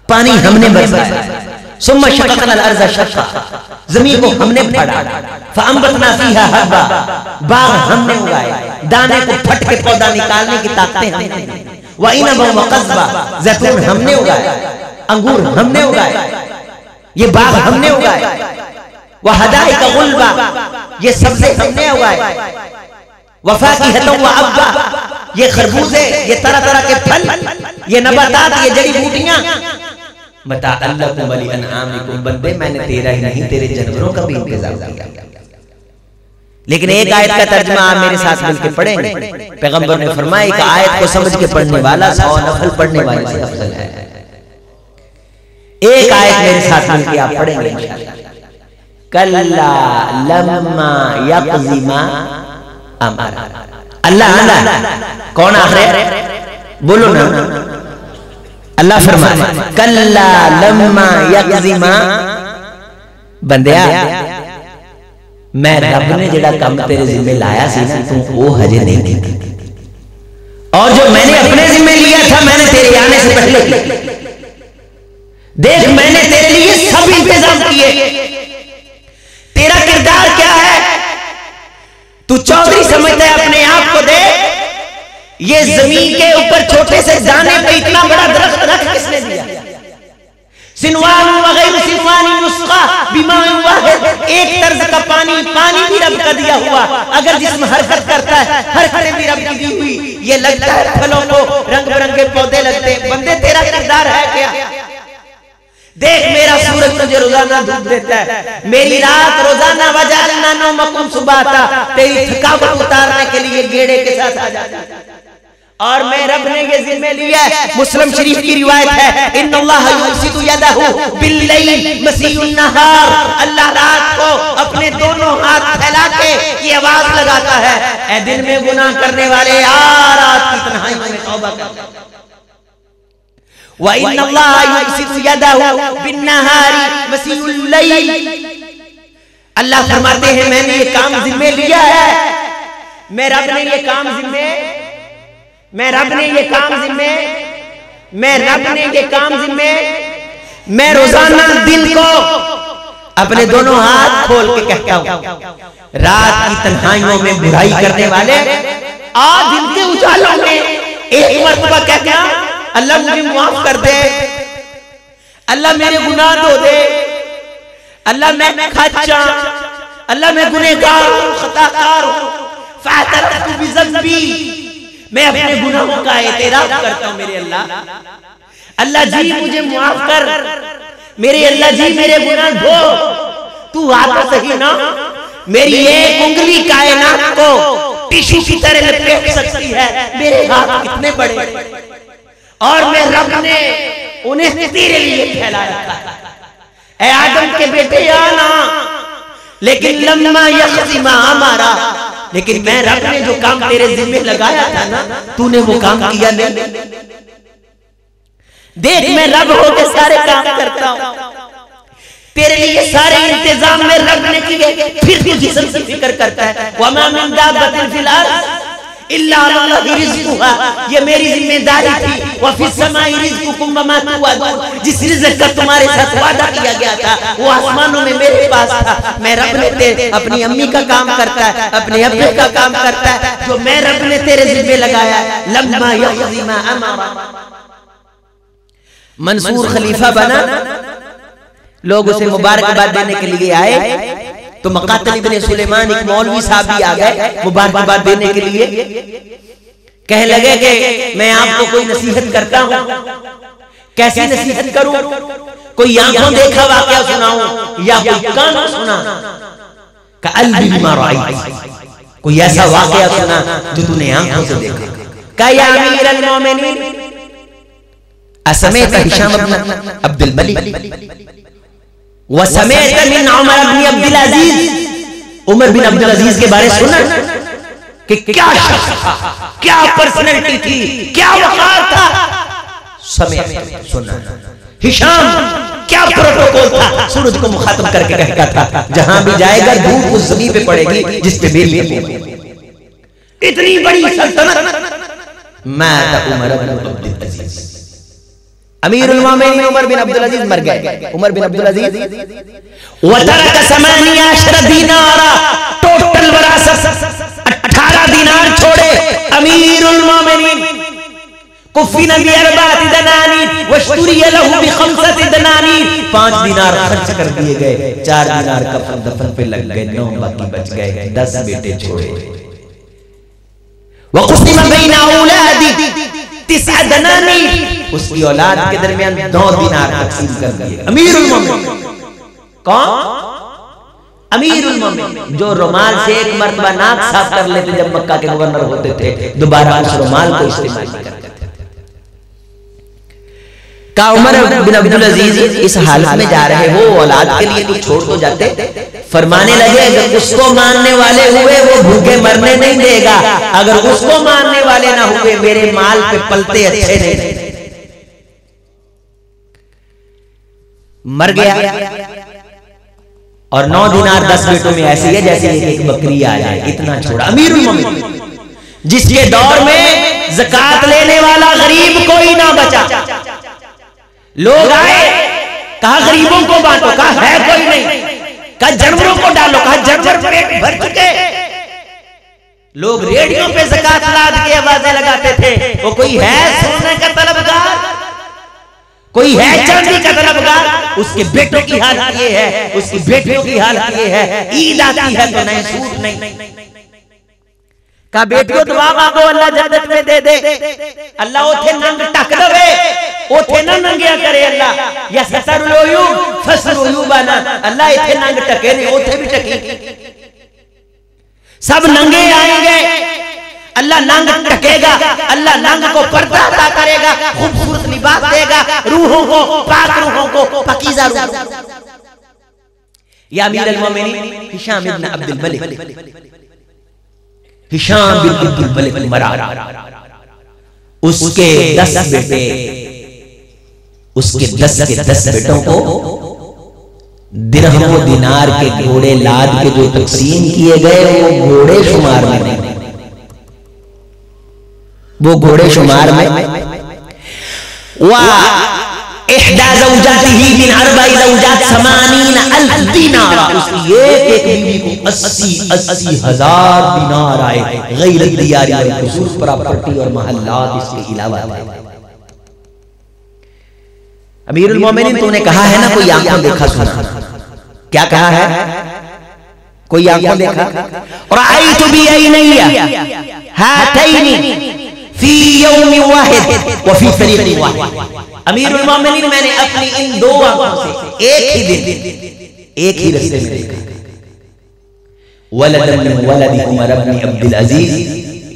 पानी हमने बरसाया, सुम्मा शक़क़नल अर्ज़ शक़्क़ा, जमीन को हमने फाड़ा, फ़अंबतना फ़ीहा हब्बा, बाग हमने उगाए, दाने को फट के पौधा निकालने की ताकतें हमने दी, व इनबा व क़ज़्बा, ज़ैतून हमने उगाया, अंगूर हमने उगाए, ये बाग हमने उगाए, व हदाइक़ गुल्बा, ये सब्ज़े हमने उगाए, व फ़ाकिहतन व अब्बा, ये खरबूजे, ये तरह तरह के फल, ये नबातात, ये जड़ी बूटियां। मताअन लकुम व लिअनआमिकुम, बंदे मैंने तेरा ही नहीं तेरे जानवरों का भी इंतजाम किया। लेकिन एक आयत का तर्जुमा आप मेरे साथ मिलकर पढ़ेंगे। पैगंबर ने फरमाया कि आयत को समझ के पढ़ने वाला 100 नफल पढ़ने वाले से अफजल है। एक आयत मेरे साथ मिलकर आप पढ़ेंगे इंशाअल्लाह। कल्ला लम्मा यक़ज़ी मा अमरा, अल्लाह अल्लाह कौन आखिर है, बोलो ना। अल्लाह फरमाए कल्ला लम्मा यक़ज़ी मा, बंदिया मैं रब ने जेड़ा काम तेरे जिम्मे लाया सी ना, तू वो हजे नहीं कीता, और जो मैंने अपने जिम्मे लिया था मैंने तेरे आने से पहले किया। देख मैंने तेरे लिए सब इंतजाम किए। तेरा किरदार क्या है, तू चौधरी समझता है अपने आप को। दे ये जमीन के ऊपर छोटे से दाने पे इतना बड़ा दरख्त रख किसने दिया? सिनवान वगैर सिनवानी नुस्खा बीमार वाहिद, एक तर्ज का पानी, पानी भी रब का दिया हुआ। अगर जिस्म हरकत करता है, हरकतें भी रब की दी हुई। ये लगता है फलों को रंग बिरंगे पौधे लगते हैं। बंदे तेरा किरदार है क्या? देख मेरा सूरज तुझे रोजाना धूप देता है, मेरी रात रोजाना वजालना नौमकुम सुबाता, तेरी थकावट उतारने के लिए गेड़े के साथ आ जाता है। और मैं रब ने ये जिम्मे लिया है, मुस्लिम शरीफ की रिवायत है, इन्नल्लाह युसितु यदहु बिल्लैल मसीउन नहार, अल्लाह रात को अपने दोनों हाथ फैला के ये आवाज लगाता है, ए दिन में गुनाह करने वाले आ रात की तन्हाई में तौबा कर। व इन्नल्लाह युसितु यदहु बिन्नहारी मसीउल लैल, अल्लाह फरमाते हैं मैंने ये काम जिम्मे लिया है, मैं रब ने ये काम जिम्मे मैं रोजाना दिन को अपने दोनों हाथ खोल के कहता हूं, रात की तन्हाइयों में बुराई करने वाले आज दिन के उजालों में एक मरतबा कहना, अल्लाह मुझे माफ कर दे, अल्लाह मेरे गुनाह धो दे, अल्लाह मैं खाचा, अल्लाह मैं गुनहगार हूं, खताकार हूं, फ़अतरफ़्तु बिज़ंबी, मैं अपने गुनाहों का एतराफ करता हूं मेरे अल्लाह। अल्लाह जी मुझे माफ कर, मेरे अल्लाह जी मेरे गुनाह धो, तू आ तो सही ना, मेरी एक उंगली कायनात को टिश्यू की तरह लपेट सकती है, मेरे हाथ कितने बड़े, और मैं रब ने उन्हें तेरे लिए फैला रखा है। ए आदम के बेटे आना, लेकिन लम्मा यख्ज़िमा हमारा, लेकिन मैं रब ने जो काम तेरे जिम्मे लगाया था ना, तूने वो काम किया नहीं। देख मैं रब होके सारे काम करता हूं, तेरे लिए सारे इंतजाम में रब ने किए, फिर तू जिस्म से फिक्र करता है। वमा मिन दाब्बतिन फिल अर्ज़ इल्ला अल्लाह रिज़्क़ुहा, ये मेरी जिम्मेदारी थी। व फिस समाई रिज़्क़ुकुम वमा तुअदून, जिस रिज़्क़ का तुम्हारे साथ वादा किया गया था वो आसमानों में मेरे पास था। मैं रब ने अपनी अम्मी का काम करता है, अपने अब्बे का काम करता है, जो मैं रब ने तेरे जिम्मे लगाया है। लम्मा यख्ज़िमा अमारा, मंसूर खलीफा बना, लोग उसे मुबारकबाद देने के लिए आए, तो मकातिल इब्न सुलेमान एक मौलवी साहब भी आ गए मुबारकबाद देने के लिए। कह लगे कि मैं आपको कोई नसीहत करता हूं, कैसी नसीहत करूं, कोई आंखों देखा वाकया सुनाऊं या कोई कानों सुना, कअल्बी बिमा रअयत, कोई ऐसा वाकया सुना जो तूने आंखों से देखा। का या अमीरुल मोमिनीन असमैत हिशाम इब्न अब्दुल मलिक व समेत मिन उमर बिन अब्दुल अजीज, उमर बिन अब्दुल अजीज के बारे सुना कि क्या शख्स था, क्या पर्सनैलिटी थी, क्या वकार था, समेत सुना। हिशाम क्या प्रोटोकॉल था, सूरज को मुखातब करके कहता था जहां भी जाएगा धूप उस जमीन पे पड़ेगी जिस पे मेल इतनी बड़ी सल्तनत। मैं उमर बिन अब्दुल अजीज, अमीरुल मोमिनीन उमर बिन अब्दुल अजीज मर गए। उमर बिन अब्दुल अजीज वतरक 18 दीनारा, टोटल वरासत 18 दीनार छोड़े। अमीरुल मोमिनीन कुफिन बि 4 दनानीर वश्तुरिय लहु बि 5 दनानीर, 5 दीनार खर्च कर दिए गए, 4 दीनार कफन दफन पे लग गए, 9 बाकी बच गए, 10 बेटे छोड़े। वक़ुसिम बैना औलादी 9 दनानीर, उसकी औलाद के दरमियान 9 दीनार तकसीम कर दिए। अमीरुल मोमिनीन कौन? अमीरुल मोमिनीन, जो रुमाल से एक मर्तबा नाक साफ कर लेते जब मक्का के गवर्नर होते थे, दोबारा उस रुमाल को इस्तेमाल करते थे। का उमर बिन अब्दुल अजीज इस हालत में जा रहे हो, औलाद के लिए कुछ छोड़ तो जाते, फरमाने लगे अगर उसको मानने वाले हुए वो भूखे मरने नहीं देगा, अगर उसको मानने वाले ना हुए मेरे माल पे पलते अच्छे नहीं। मर गया और 9 दीनार 10 बेटों में ऐसी है जैसे एक बकरी आ जाए, इतना छोड़ा। अमीरुल मोमिनीन, जिसके दौर में ज़कात लेने वाला गरीब कोई ना बचा, लोग आए कहा गरीबों को बांटो, कहा है कोई नहीं, कहा जानवरों को डालो, कहा जानवर पेट भर चुके। लोग रेडियो पे ज़कात लाद के आवाजें लगाते थे, वो कोई है सोने का तलबगार, कोई है चांदी का तलबगार, उसके बेटों की हालत ये है, उसकी बेटियों की हालत ये है, ईद आती है तो नए सूट नहीं। का बेटियों दुआ मांगो अल्लाह जन्नत में दे दे, अल्लाह उठे नंग टक दवे, ओथे ना नंगिया करे अल्लाह, या सतरुल उयूब फसरुल उयूबाना, अल्लाह इथे नंग टके ने ओथे भी टकी, सब नंगे आएंगे, अल्लाह नंग टकेगा, अल्लाह नंग को पर्दा अता करेगा, खूबसूरत लिबास देगा, रूहों को पाक, रूहों को पाकीज़ा रूह। या अमीरुल मोमिनीन हिशाम इब्न अब्दुल मलिक, हिशाम बिन अब्दुल मलिक मरा, उसके 10 बेटे, उसके 10 के 10 बेटों को दिरहम दिनार के घोड़े लाद के जो तकसीम किए गए वो घोड़े शुमार में नहीं, वो घोड़े शुमार में वाह इहदा ज़ौजातिही मिन अर्बाई ज़ौजात समानीन अल्फ दीनार, उसकी एक बीवी को 80 हज़ार दिनार आए, गैर दियारी और खुसूस प्रॉपर्टी और महल्लात इसके अलावा। अमीरुल मोमिनीन तूने कहा है ना कोई आंखों देखा सुना, क्या कहा है? कोई आंखों देखा? और आई तो भी आई नहीं है हाथैनी फी यौम वाहिद व फी तरीक़ वाहिद। अमीरुल मोमिनीन मैंने अपनी इन 2 आंखों से एक ही दिन एक ही रास्ते में देखा, वलदन मिन वलदी उमर इब्न अब्दुल अजीज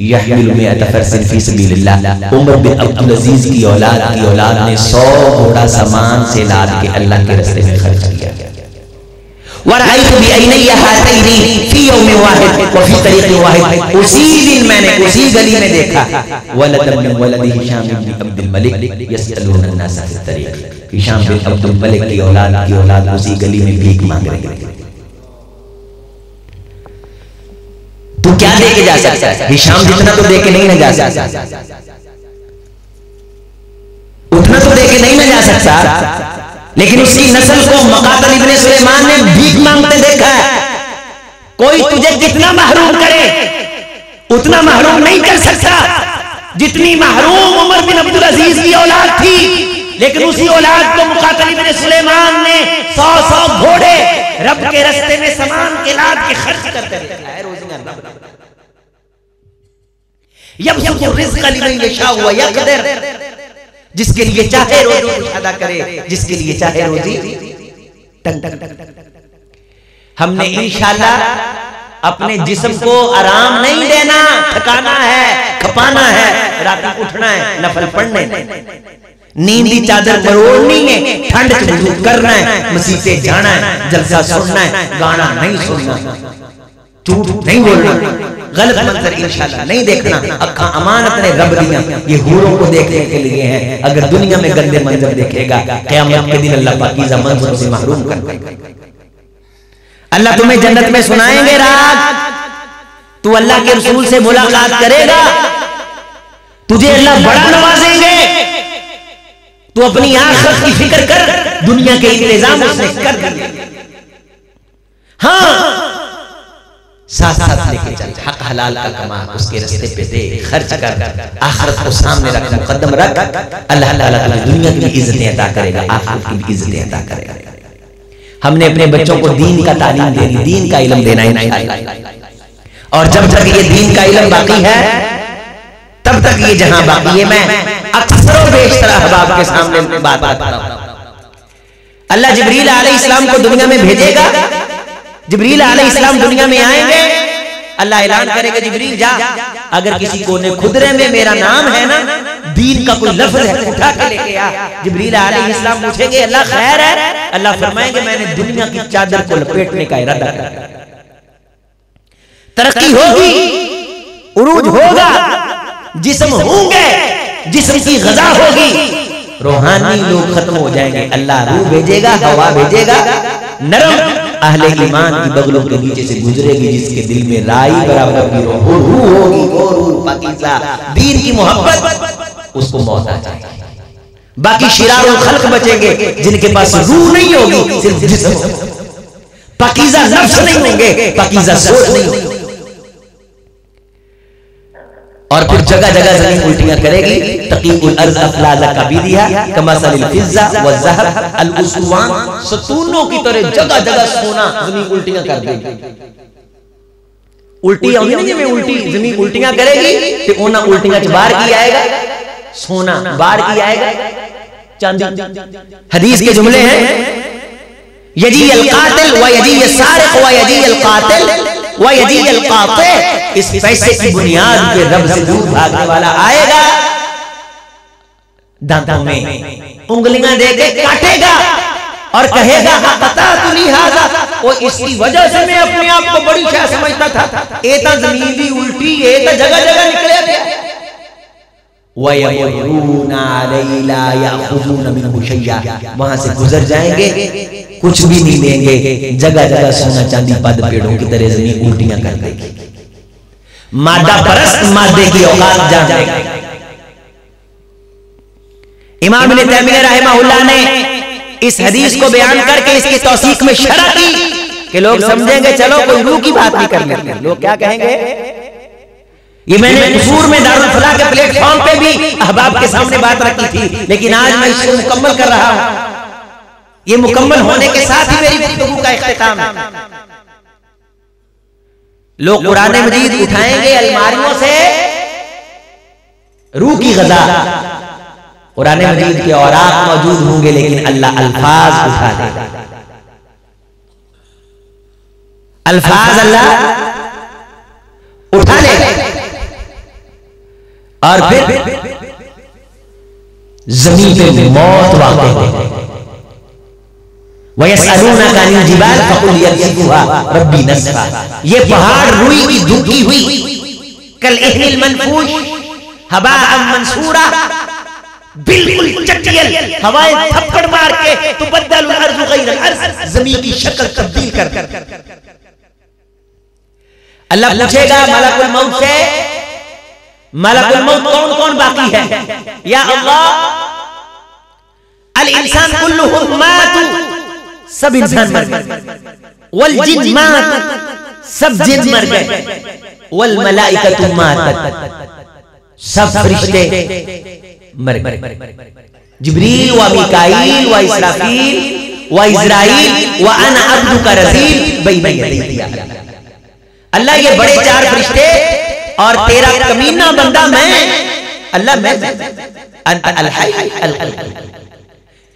यहमिलु मिअत फरसिन फी सबीलिल्लाह, उमर बिन अब्दुल अजीज की औलाद ने 100 घोड़ा सामान से लाद के अल्लाह के रास्ते में खर्च किया। वरअयतु बिअयनैय हातैनी फी यौम वाहिद व फी तरीक़ वाहिद, उसी दिन मैंने उसी गली में देखा वलदन मिन वलदी हिशाम बिन अब्दुल मलिक यसअलून अन्नास फी तरीक़, हिशाम बिन अब्दुल मलिक की औलाद उसी गली में भीख मांग रही थी। तू क्या दे के जा सकता है? हिशाम जितना तो दे के नहीं ना जा सकता, उतना तो दे के नहीं ना जा सकता, लेकिन उसकी नस्ल को मकातल इब्ने सुलेमान ने भीख मांगते देखा है। कोई तुझे जितना महरूम करे उतना महरूम नहीं कर सकता जितनी महरूम उमर बिन अब्दुल अजीज की औलाद थी, लेकिन उसी औलाद को मुकातल इब्ने सुलेमान ने 100 घोड़े रब के रास्ते में सामान के लाद के खर्च करते देखा है। यबसुतु रिज़्क़ लिमन यशाअ व यक़दिर, जिसके लिए चाहे रोजी अदा करे, जिसके लिए चाहे रोजी टंग टंग टंग। हमने इंशाअल्लाह अपने जिस्म को आराम नहीं देना, थकाना है, खपाना है, रात उठना है, नफल पढ़ने, नींदी चादर मरोड़नी है, ठंड से वजू करना है, मस्जिद जाना है, जलसा सुनना है, गाना नहीं सुनना, झूठ नहीं बोलना, गलत मंजर इंशाअल्लाह नहीं देखना। अखा अमानत ने रब दिया, ये हूरों को देखने के लिए हैं। अगर दुनिया में गंदे मंजर देखेगा, क़यामत के दिन अल्लाह पाकीज़ा मंजर से महरूम कर देगा। अल्लाह तुम्हें जन्नत में सुनाएंगे रात, तू अल्लाह के रसूल से मुलाकात करेगा, तुझे अल्लाह बड़ा नवाजेंगे। तू अपनी आखिरत की फिक्र कर, दुनिया के इंतजाम उसने कर दिए। हाँ, साथ साथ लेके चल, हक हलाल का कमा, उसके रास्ते पे दे, खर्च कर, आखिरत को सामने रख, मुकद्दम रख। अल्लाह ताला तुझे दुनिया की भी इज्जतें अता करेगा, आखिरत की भी इज्जतें अता करेगा। हमने अपने बच्चों को दीन का तालीम देनी, दीन का इल्म देना इंशाअल्लाह, और जब तक ये दीन का इल्म बाकी है तब तक ये जहां बाकी है। मैं अक्सर और बेशतर अहबाब के सामने बात करता हूं। अल्लाह जिब्रील अलैहिस्सलाम को दुनिया में भेजेगा, जिब्रील अलैहिस्सलाम दुनिया में आएंगे, अल्लाह ऐलान करेगा जिब्रील जा, अगर किसी कोने खुदरे में मेरा नाम है ना, दीन का कोई लफ्ज है, उठा के लेके आ। जिब्रील अलैहिस्सलाम पूछेंगे अल्लाह खैर है? अल्लाह फरमाएंगे मैंने दुनिया की चादर को लपेटने का इरादा किया। तरक्की होगी, उरूज होगा, जिस्म होंगे, जिस्म की ग़ज़ा होगी, रूहानी लोग खत्म हो जाएंगे। अल्लाह रूह भेजेगा, हवा भेजेगा, नरम अहले ईमान की बगलों के नीचे से गुजरेगी, जिसके दिल में राई बराबर की रूह होगी, वो रूह पाकीज़ा दीन की मोहब्बत, उसको मौत आ जाएगी। बाकी शिरारुल खल्क बचेंगे जिनके पास रूह नहीं होगी, सिर्फ जिस्म, पाकीज़ा नफ्स नहीं होंगे, पाकीज़ा सोच नहीं होगी। और फिर जगह जगह जमीन उल्टियां करेगी। तकीउल अर्ज़ अफ़लाज़ कबीदिहा कमसलिल फिज़्ज़ा व ज़हब अल उस्वान, सतूनों की तरह जगह जगह सोना जमीन उल्टियां कर देगी। उल्टी आउंदी नहीं, जिवें उल्टी जमीन उल्टियां करेगी ते ओना उल्टियां च बाहर की आएगा, सोना बाहर की आएगा। चांदी। हदीस के जुमले हैं यजी अल कातिल व यजी अल सारिक व यजी अल कातिल व यजी अल काति। इस पैसे की बुनियाद पे रब से दूर भागने वाला आएगा, दांतों में उंगलियां देके काटेगा और कहेगा लिहाजा, वो इसकी वजह से मैं अपने आप को बड़ी शाह समझता था, ये तो जमीन भी उल्टी, ये तो जगह जगह निकले गया। वहां से गुजर जाएंगे, कुछ भी नहीं लेंगे, जगह जगह सोना चांदी पद पेड़ों की तरह जमीन उल्टियां कर देगी। मादा परस्त मादे की औकात जानेगा। इमाम इब्न तैमिया रहमहुल्लाह ने इस हदीस को बयान करके इसकी तौसीक में शरह की कि लोग समझेंगे चलो कोई रूह की बात नहीं कर लेते। लोग क्या कहेंगे? ये मैंने कसूर में दारुल फलाह के प्लेटफॉर्म पे भी अहबाब के सामने बात रखी थी, लेकिन आज मैं इसको मुकम्मल कर रहा हूं। ये मुकम्मल होने के साथ ही मेरी गुफ्तगू का इख्तिताम है। लोग कुरान मजीद उठाएंगे अलमारियों से, रूह की ग़ज़ा कुरान मजीद के औराक मौजूद होंगे, लेकिन अल्लाह अल्फाज उठा देगा। अल्फाज अल्लाह उठा लेगा और फिर जमीन पे मौत वाक़ई होगी। वयसअलूनका अनिल जिबाल फकुल यनसिफुहा रब्बी नस्फा। ये पहाड़ रुई की धुकी हुई कल इहनिल मनफूश हबाअन मंसूरा, बिल्कुल चटियल हवाएं थप्पड़ मार के तुबद्दल अर्ज़ु गैरल अर्ज़, जमीन की शक्ल तब्दील कर। अल्लाह पूछेगा मलकुल मौत से, मलकुल मौत कौन कौन बाकी है? या अल्लाह अल इंसान कुल्लुहुम मातू, सब इंसान मर गए। वल जिन मात, सब जिन मर गए। वल मलाइकतु मातत, सब फरिश्ते मर गए। जिब्रील व मीकाईल व इसराफील व इज़राईल व अना अब्दुका रज़ील बैन यदैया। अल्लाह ये बड़े चार फरिश्ते और तेरा कमीना बंदा मैं, अल्लाह मैं अंत अल हय्य अल क़य्यूम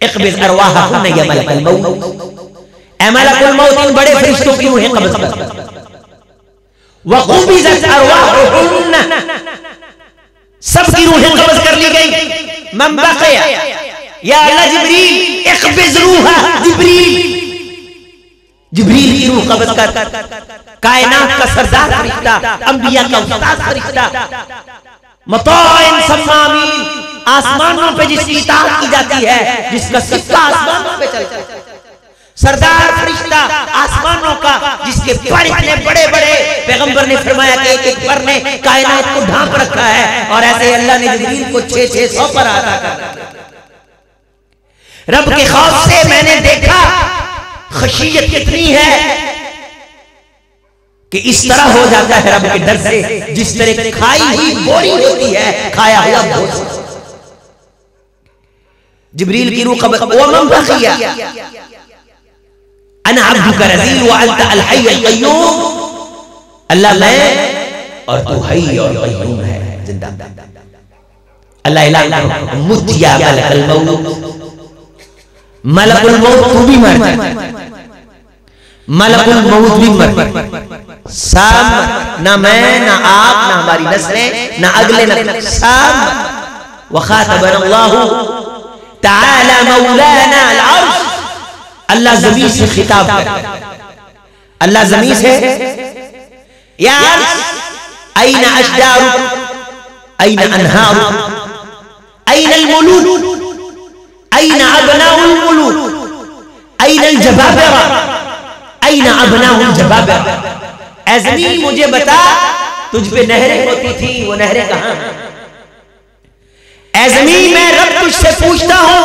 इक़बिज़ अरवाहकुम या मलकुल मौत। ए मलकुल मौत, इन बड़े फरिश्तों की रूहें कब्ज़ कर। व क़ुबिज़त अरवाहुहुन्न, सबकी रूहें कब्ज़ कर ली गई। मन बक़िया या अल्लाह जिब्रील इक़बिज़ रूहा, जिब्रील की रूह कब्ज़ कर। कायनात का सरदार फरिश्ता, अंबिया का उस्ताद फरिश्ता, मताइन सम्मा अमीन, आसमानों पे जिसकी इताअत की जाती है, जिसका सिक्का आसमानों पे चलता है, सरदार फरिश्ता आसमानों का, जिसके पर इतने बड़े बड़े, पैगंबर ने फरमाया कि एक एक पर ने कायनात को ढांप रखा है। और ऐसे अल्लाह ने जिब्रील को 600 पर आता कर। रब के खौफ से मैंने देखा खशियत कितनी है कि इस तरह हो जाता है रब के डर से, जिस तरह खाई हुई बोरी होती है, खाया हुआ भोज। जिब्रील की रूह कब्ज़। व मन बक़िया अना अब्दुका रज़ील व अंत अल हय्य अल क़य्यूम, अल्लाह मैं और तू हय्य और क़य्यूम है, जिंदा। अल्लाह ऐलान करो मुत या मलकुल मौत, मलकुल मौत तू भी मर जा, मलकुल मौत भी मर। साम ना मैं ना आप ना हमारी नस्लें ना अगले न साम। व ख़ातबनल्लाहु तआला मौलाना अल अर्श, अल्लाह ज़मीन से खिताब कर। अल्लाह ज़मीन से या अर्श ऐना अशजारु ऐना अनहारु ऐना अल मुलूक ऐना अबनाउल मुलूक ऐना अल जबाबिरा ऐना अबनाउल जबाबिरा। ऐ ज़मीन मुझे बता, तुझ पे नहरें होती थी, वो नहरें कहां? ऐ ज़मीन मैं रब तुझसे पूछता हूं,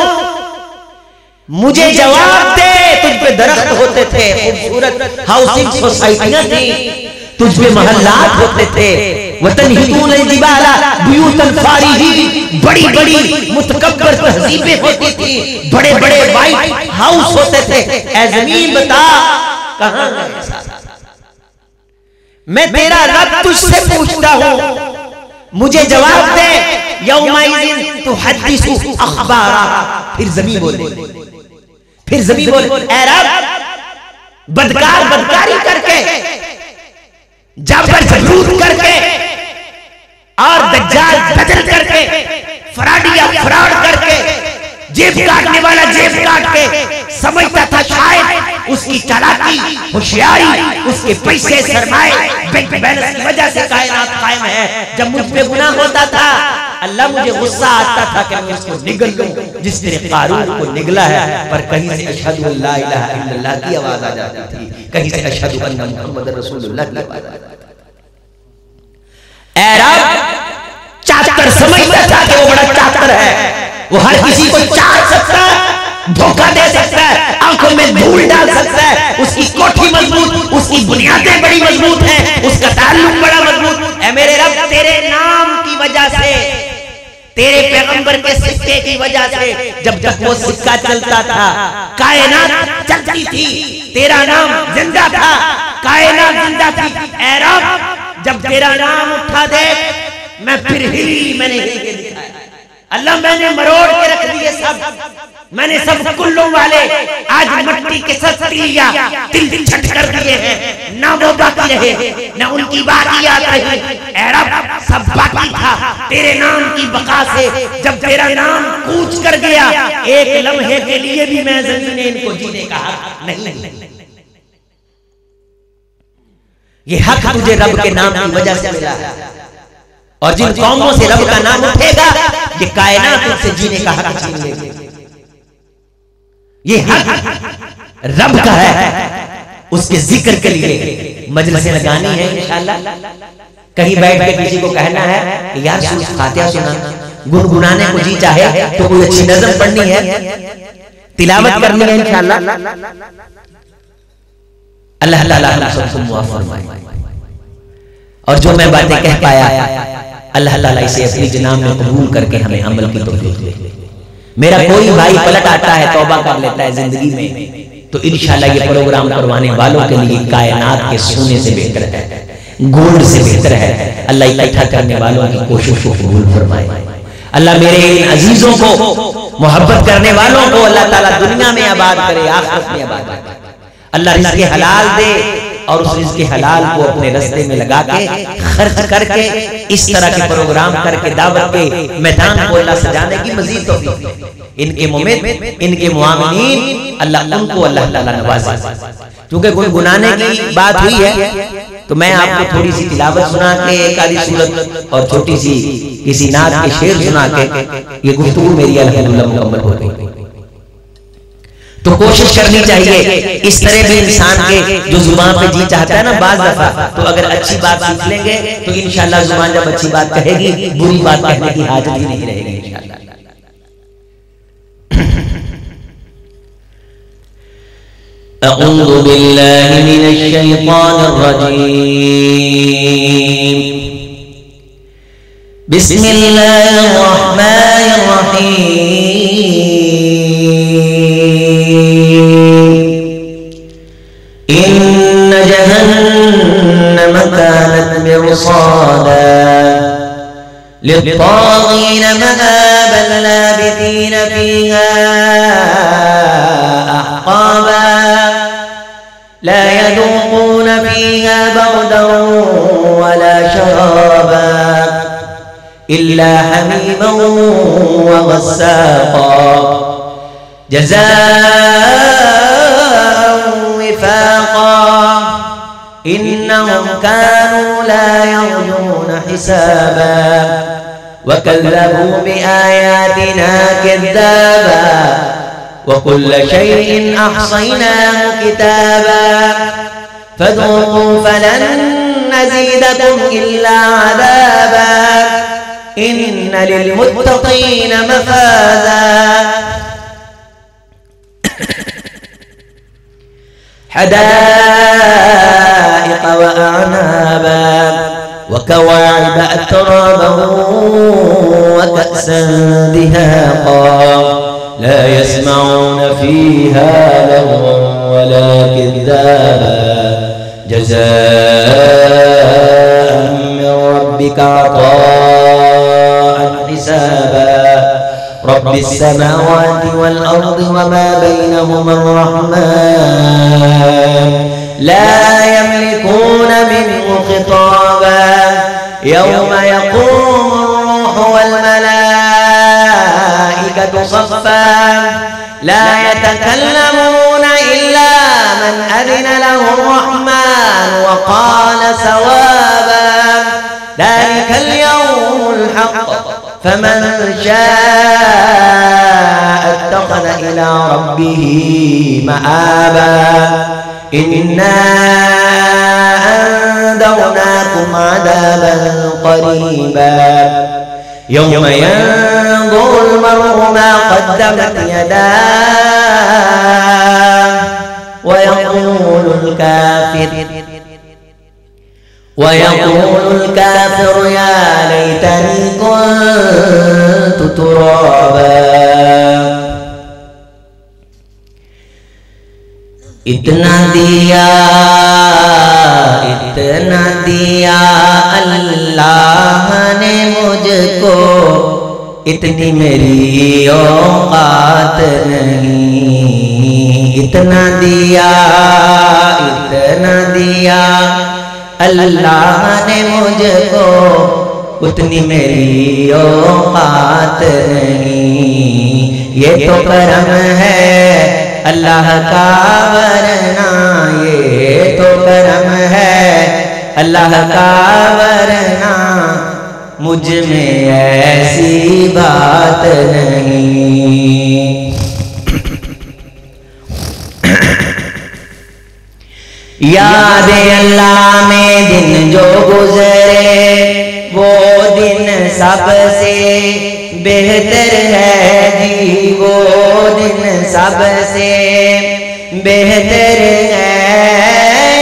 मुझे जवाब दे। तुझ पे दरख्त होते थे, खूबसूरत हाउसिंग सोसाइटियां थी, तुझ पे महल्लात होते थे। वतनहितून जिबाला बुयूतन फारिही, बड़ी बड़ी मुतकब्बर तहजीबें होती थी, बड़े बड़े वाइट हाउस होते थे। ऐ ज़मीन बता कहां गए? मैं तेरा रब तुझसे पूछता हूं, मुझे जवाब दे। यौमाइज़िन तुहद्दिसु अखबारा, फिर ज़मीन बोले, फिर ज़मीन बोले, ऐ रब, बदकार बदकारी करके, जाबर जबरूद करके और दज्जाल दजल करके, फराडिया फ्रॉड करके, जेब काटने वाला जेब काट के समझता था शायद उसकी चालाकी, होशियारी, उसके पैसे, सरमाए, बैंक बैलेंस की वजह से कायनात कायम है। जब मुझ पे गुनाह होता था अल्लाह मुझे गुस्सा आता था कि मैं उसको निगल लूं, जिस तेरे कारून को निगला है। पर कहीं से अशहदु अल्ला इलाहा इल्लल्लाह की आवाज आ जाती थी, कहीं से अशहदु अन्ना मुहम्मदर रसूलुल्लाह की आवाज आ जाती थी। ऐ रब, चाकर समझता था कि वो बड़ा चाकर है, वो हर किसी को चाट सकता है, धोखा दे सकता है, आंखों में धूल डाल सकता है। उसकी कोठी मजबूत, उसकी बुनियादें बड़ी मजबूत हैं, उसका ताल्लुक बड़ा मजबूत है। मेरे रब, तेरे नाम की वजह से, तेरे पैगंबर के सिक्के की वजह से, जब तक वो सिक्का चलता था कायनात चलती थी, तेरा नाम जिंदा था, कायनात जिंदा थी। ऐ रब, जब तेरा नाम उठा दे मैं फिर हिली, मैंने हिल के दिखाया। अल्लाह, मैंने मरोड़ के रख दिए सब, मैंने सब कुल्लों वाले आज मट्टी के सब तिलिया तिल छट कर दिए हैं, ना वो बाकी रहे ना उनकी बात याद रही। ऐ रब, सब बाकी था तेरे नाम की बका से। जब तेरा नाम कूच कर गया, एक लम्हे के लिए भी मैं ज़मीन ने इनको जीने का हक नहीं। ये हक तुझे रब के नाम की वजह से मिला है, और जिन कौमों से रब का नाम उठेगा ये कायनात उनसे जीने का हक छीन लेगी। ये हक रब का है, उसके जिक्र के लिए मजलिसें लगानी है इंशाअल्लाह। कहीं बैठ के किसी को कहना है कि यार सूरह फातिहा सुना, गुनगुनाने को जी चाहे तो कोई अच्छी नज़म पढ़नी है, तिलावत करनी है इंशाअल्लाह। अल्लाह ताला हम सबको मुआफ़ फरमाए। और जो मैं बातें कह पाया अल्लाह ताला इसे अपनी जनाब में कबूल करके हमें अमल की तौफीक दे। मेरा कोई भाई पलट आता है, तौबा कर लेता है जिंदगी में, तो इंशाअल्लाह ये प्रोग्राम करवाने वालों के लिए कायनात के सोने से बेहतर है, गोल्ड से बेहतर है। अल्लाह इकट्ठा करने वालों की कोशिश को कबूल फरमाए। अल्लाह मेरे इन अजीजों को, मोहब्बत करने वालों को अल्लाह ताला दुनिया में आबाद करे, आखिरत में आबाद करे। अल्लाह रिज़्क़े हलाल दे और उस रिज़्क़े हलाल को अपने रास्ते में लगा के खर्च करके इस तरह के प्रोग्राम करके दावत के मैदान को अल्लाह सजाने की मजीद तौफीक दे। इनके मुमिन, इनके मुआमिनीन, अल्लाह उनको अल्लाह ताला नवाजे। क्योंकि गुनगुनाने की बात हुई है तो मैं आपको थोड़ी सी तिलावत सुना के, एक आधी सूरत और छोटी सी किसी नात के शेर सुना के ये गुफ्तगू मेरी अल्हम्दुलिल्लाह मुकम्मल हो गई। तो कोशिश करनी चाहिए इस तरह भी इंसान के जो जुबान पे जी चाहता है ना बाज दफा, तो अगर अच्छी बात सीख लेंगे तो इंशाअल्लाह जुबान जब अच्छी बात कहेगी बुरी बात कहने की हाजत ही नहीं रहेगी इंशाअल्लाह। अऊज़ु बिल्लाहि मिनश शैतानिर रजीम। बिस्मिल्लाहिर रहमानिर रहीम। इन्न जहन्नम कानत मिरसादा लित्तागीन मआबन लाबिथीन फीहा अहक़ाबा ला यज़ूक़ून फीहा बरदन वला शराबा इल्ला हमीमन व गस्साक़ा जज़ाअन विफ़ाक़ा इन्नहुम कानू ला यरजून हिसाबा वकज़्ज़बू बिआयातिना कज़्ज़ाबा वकुल्ल शैइन अहसैनाहु किताबा फज़ूक़ू फलन नज़ीदकुम इल्ला अज़ाबा इन्न लिलमुत्तक़ीन मफ़ाज़ा हदाइक़ व अअनाबा वकवाइब अतराबा वकअसन दिहाक़ा ला यस्मऊन फ़ीहा लग़वन वला किज़्ज़ाबा जज़ाअन मिन रब्बिका अताअन हिसाबा रब्बिस समावाति वल अर्दि वमा बैनहुमा अर्रहमान ला यमलिकूना मिन्हु खिताबा यौम यक़ूमुर-रूहु वल मलाइकतु सफ़्फ़ा ला यतकल्लमूना इल्ला मन अज़िना लहु अर्रहमान व क़ाल सवाबा ज़ालिकल यौमुल हक़्क़ फमन शाअ इत्तख़ज़ इला रब्बिही मआबा इन्ना अंज़रनाकुम अज़ाबन क़रीबा यौम यंज़ुरुल मर्'ु मा क़द्दमत यदाहु व यक़ूलुल काफ़िरु या लैतनी कुन्तु तुराबा इतना दिया अल्लाह ने मुझको इतनी मेरी औकात नहीं इतना दिया अल्लाह ने मुझको उतनी मेरी औकात नहीं ये तो करम है अल्लाह का वरना ये तो करम है अल्लाह का वरना मुझ में ऐसी बात नहीं याद अल्लाह में दिन जो गुजरे वो दिन सबसे बेहतर है जी वो दिन सबसे बेहतर है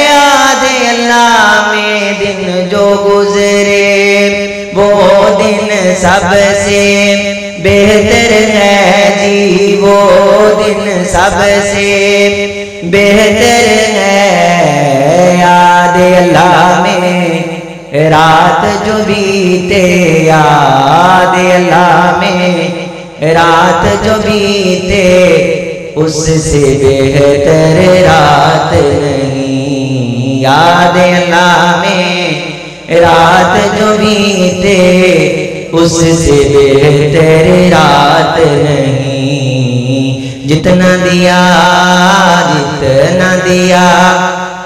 याद अल्लाह में दिन जो गुजरे वो दिन सबसे बेहतर है जी वो दिन सबसे बेहतर है याद अल्लाह में रात जो बीते याद अल्लाह में रात जो बीते उससे बेहतर रात नहीं याद अल्लाह में रात जो बीते उससे बेहतर रात नहीं जितना दिया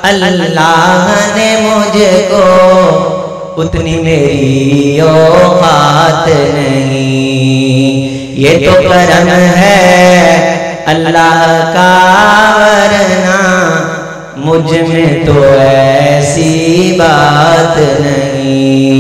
अल्लाह ने मुझको उतनी मेरी औकात नहीं ये तो करम है अल्लाह का वरना मुझ में तो ऐसी बात नहीं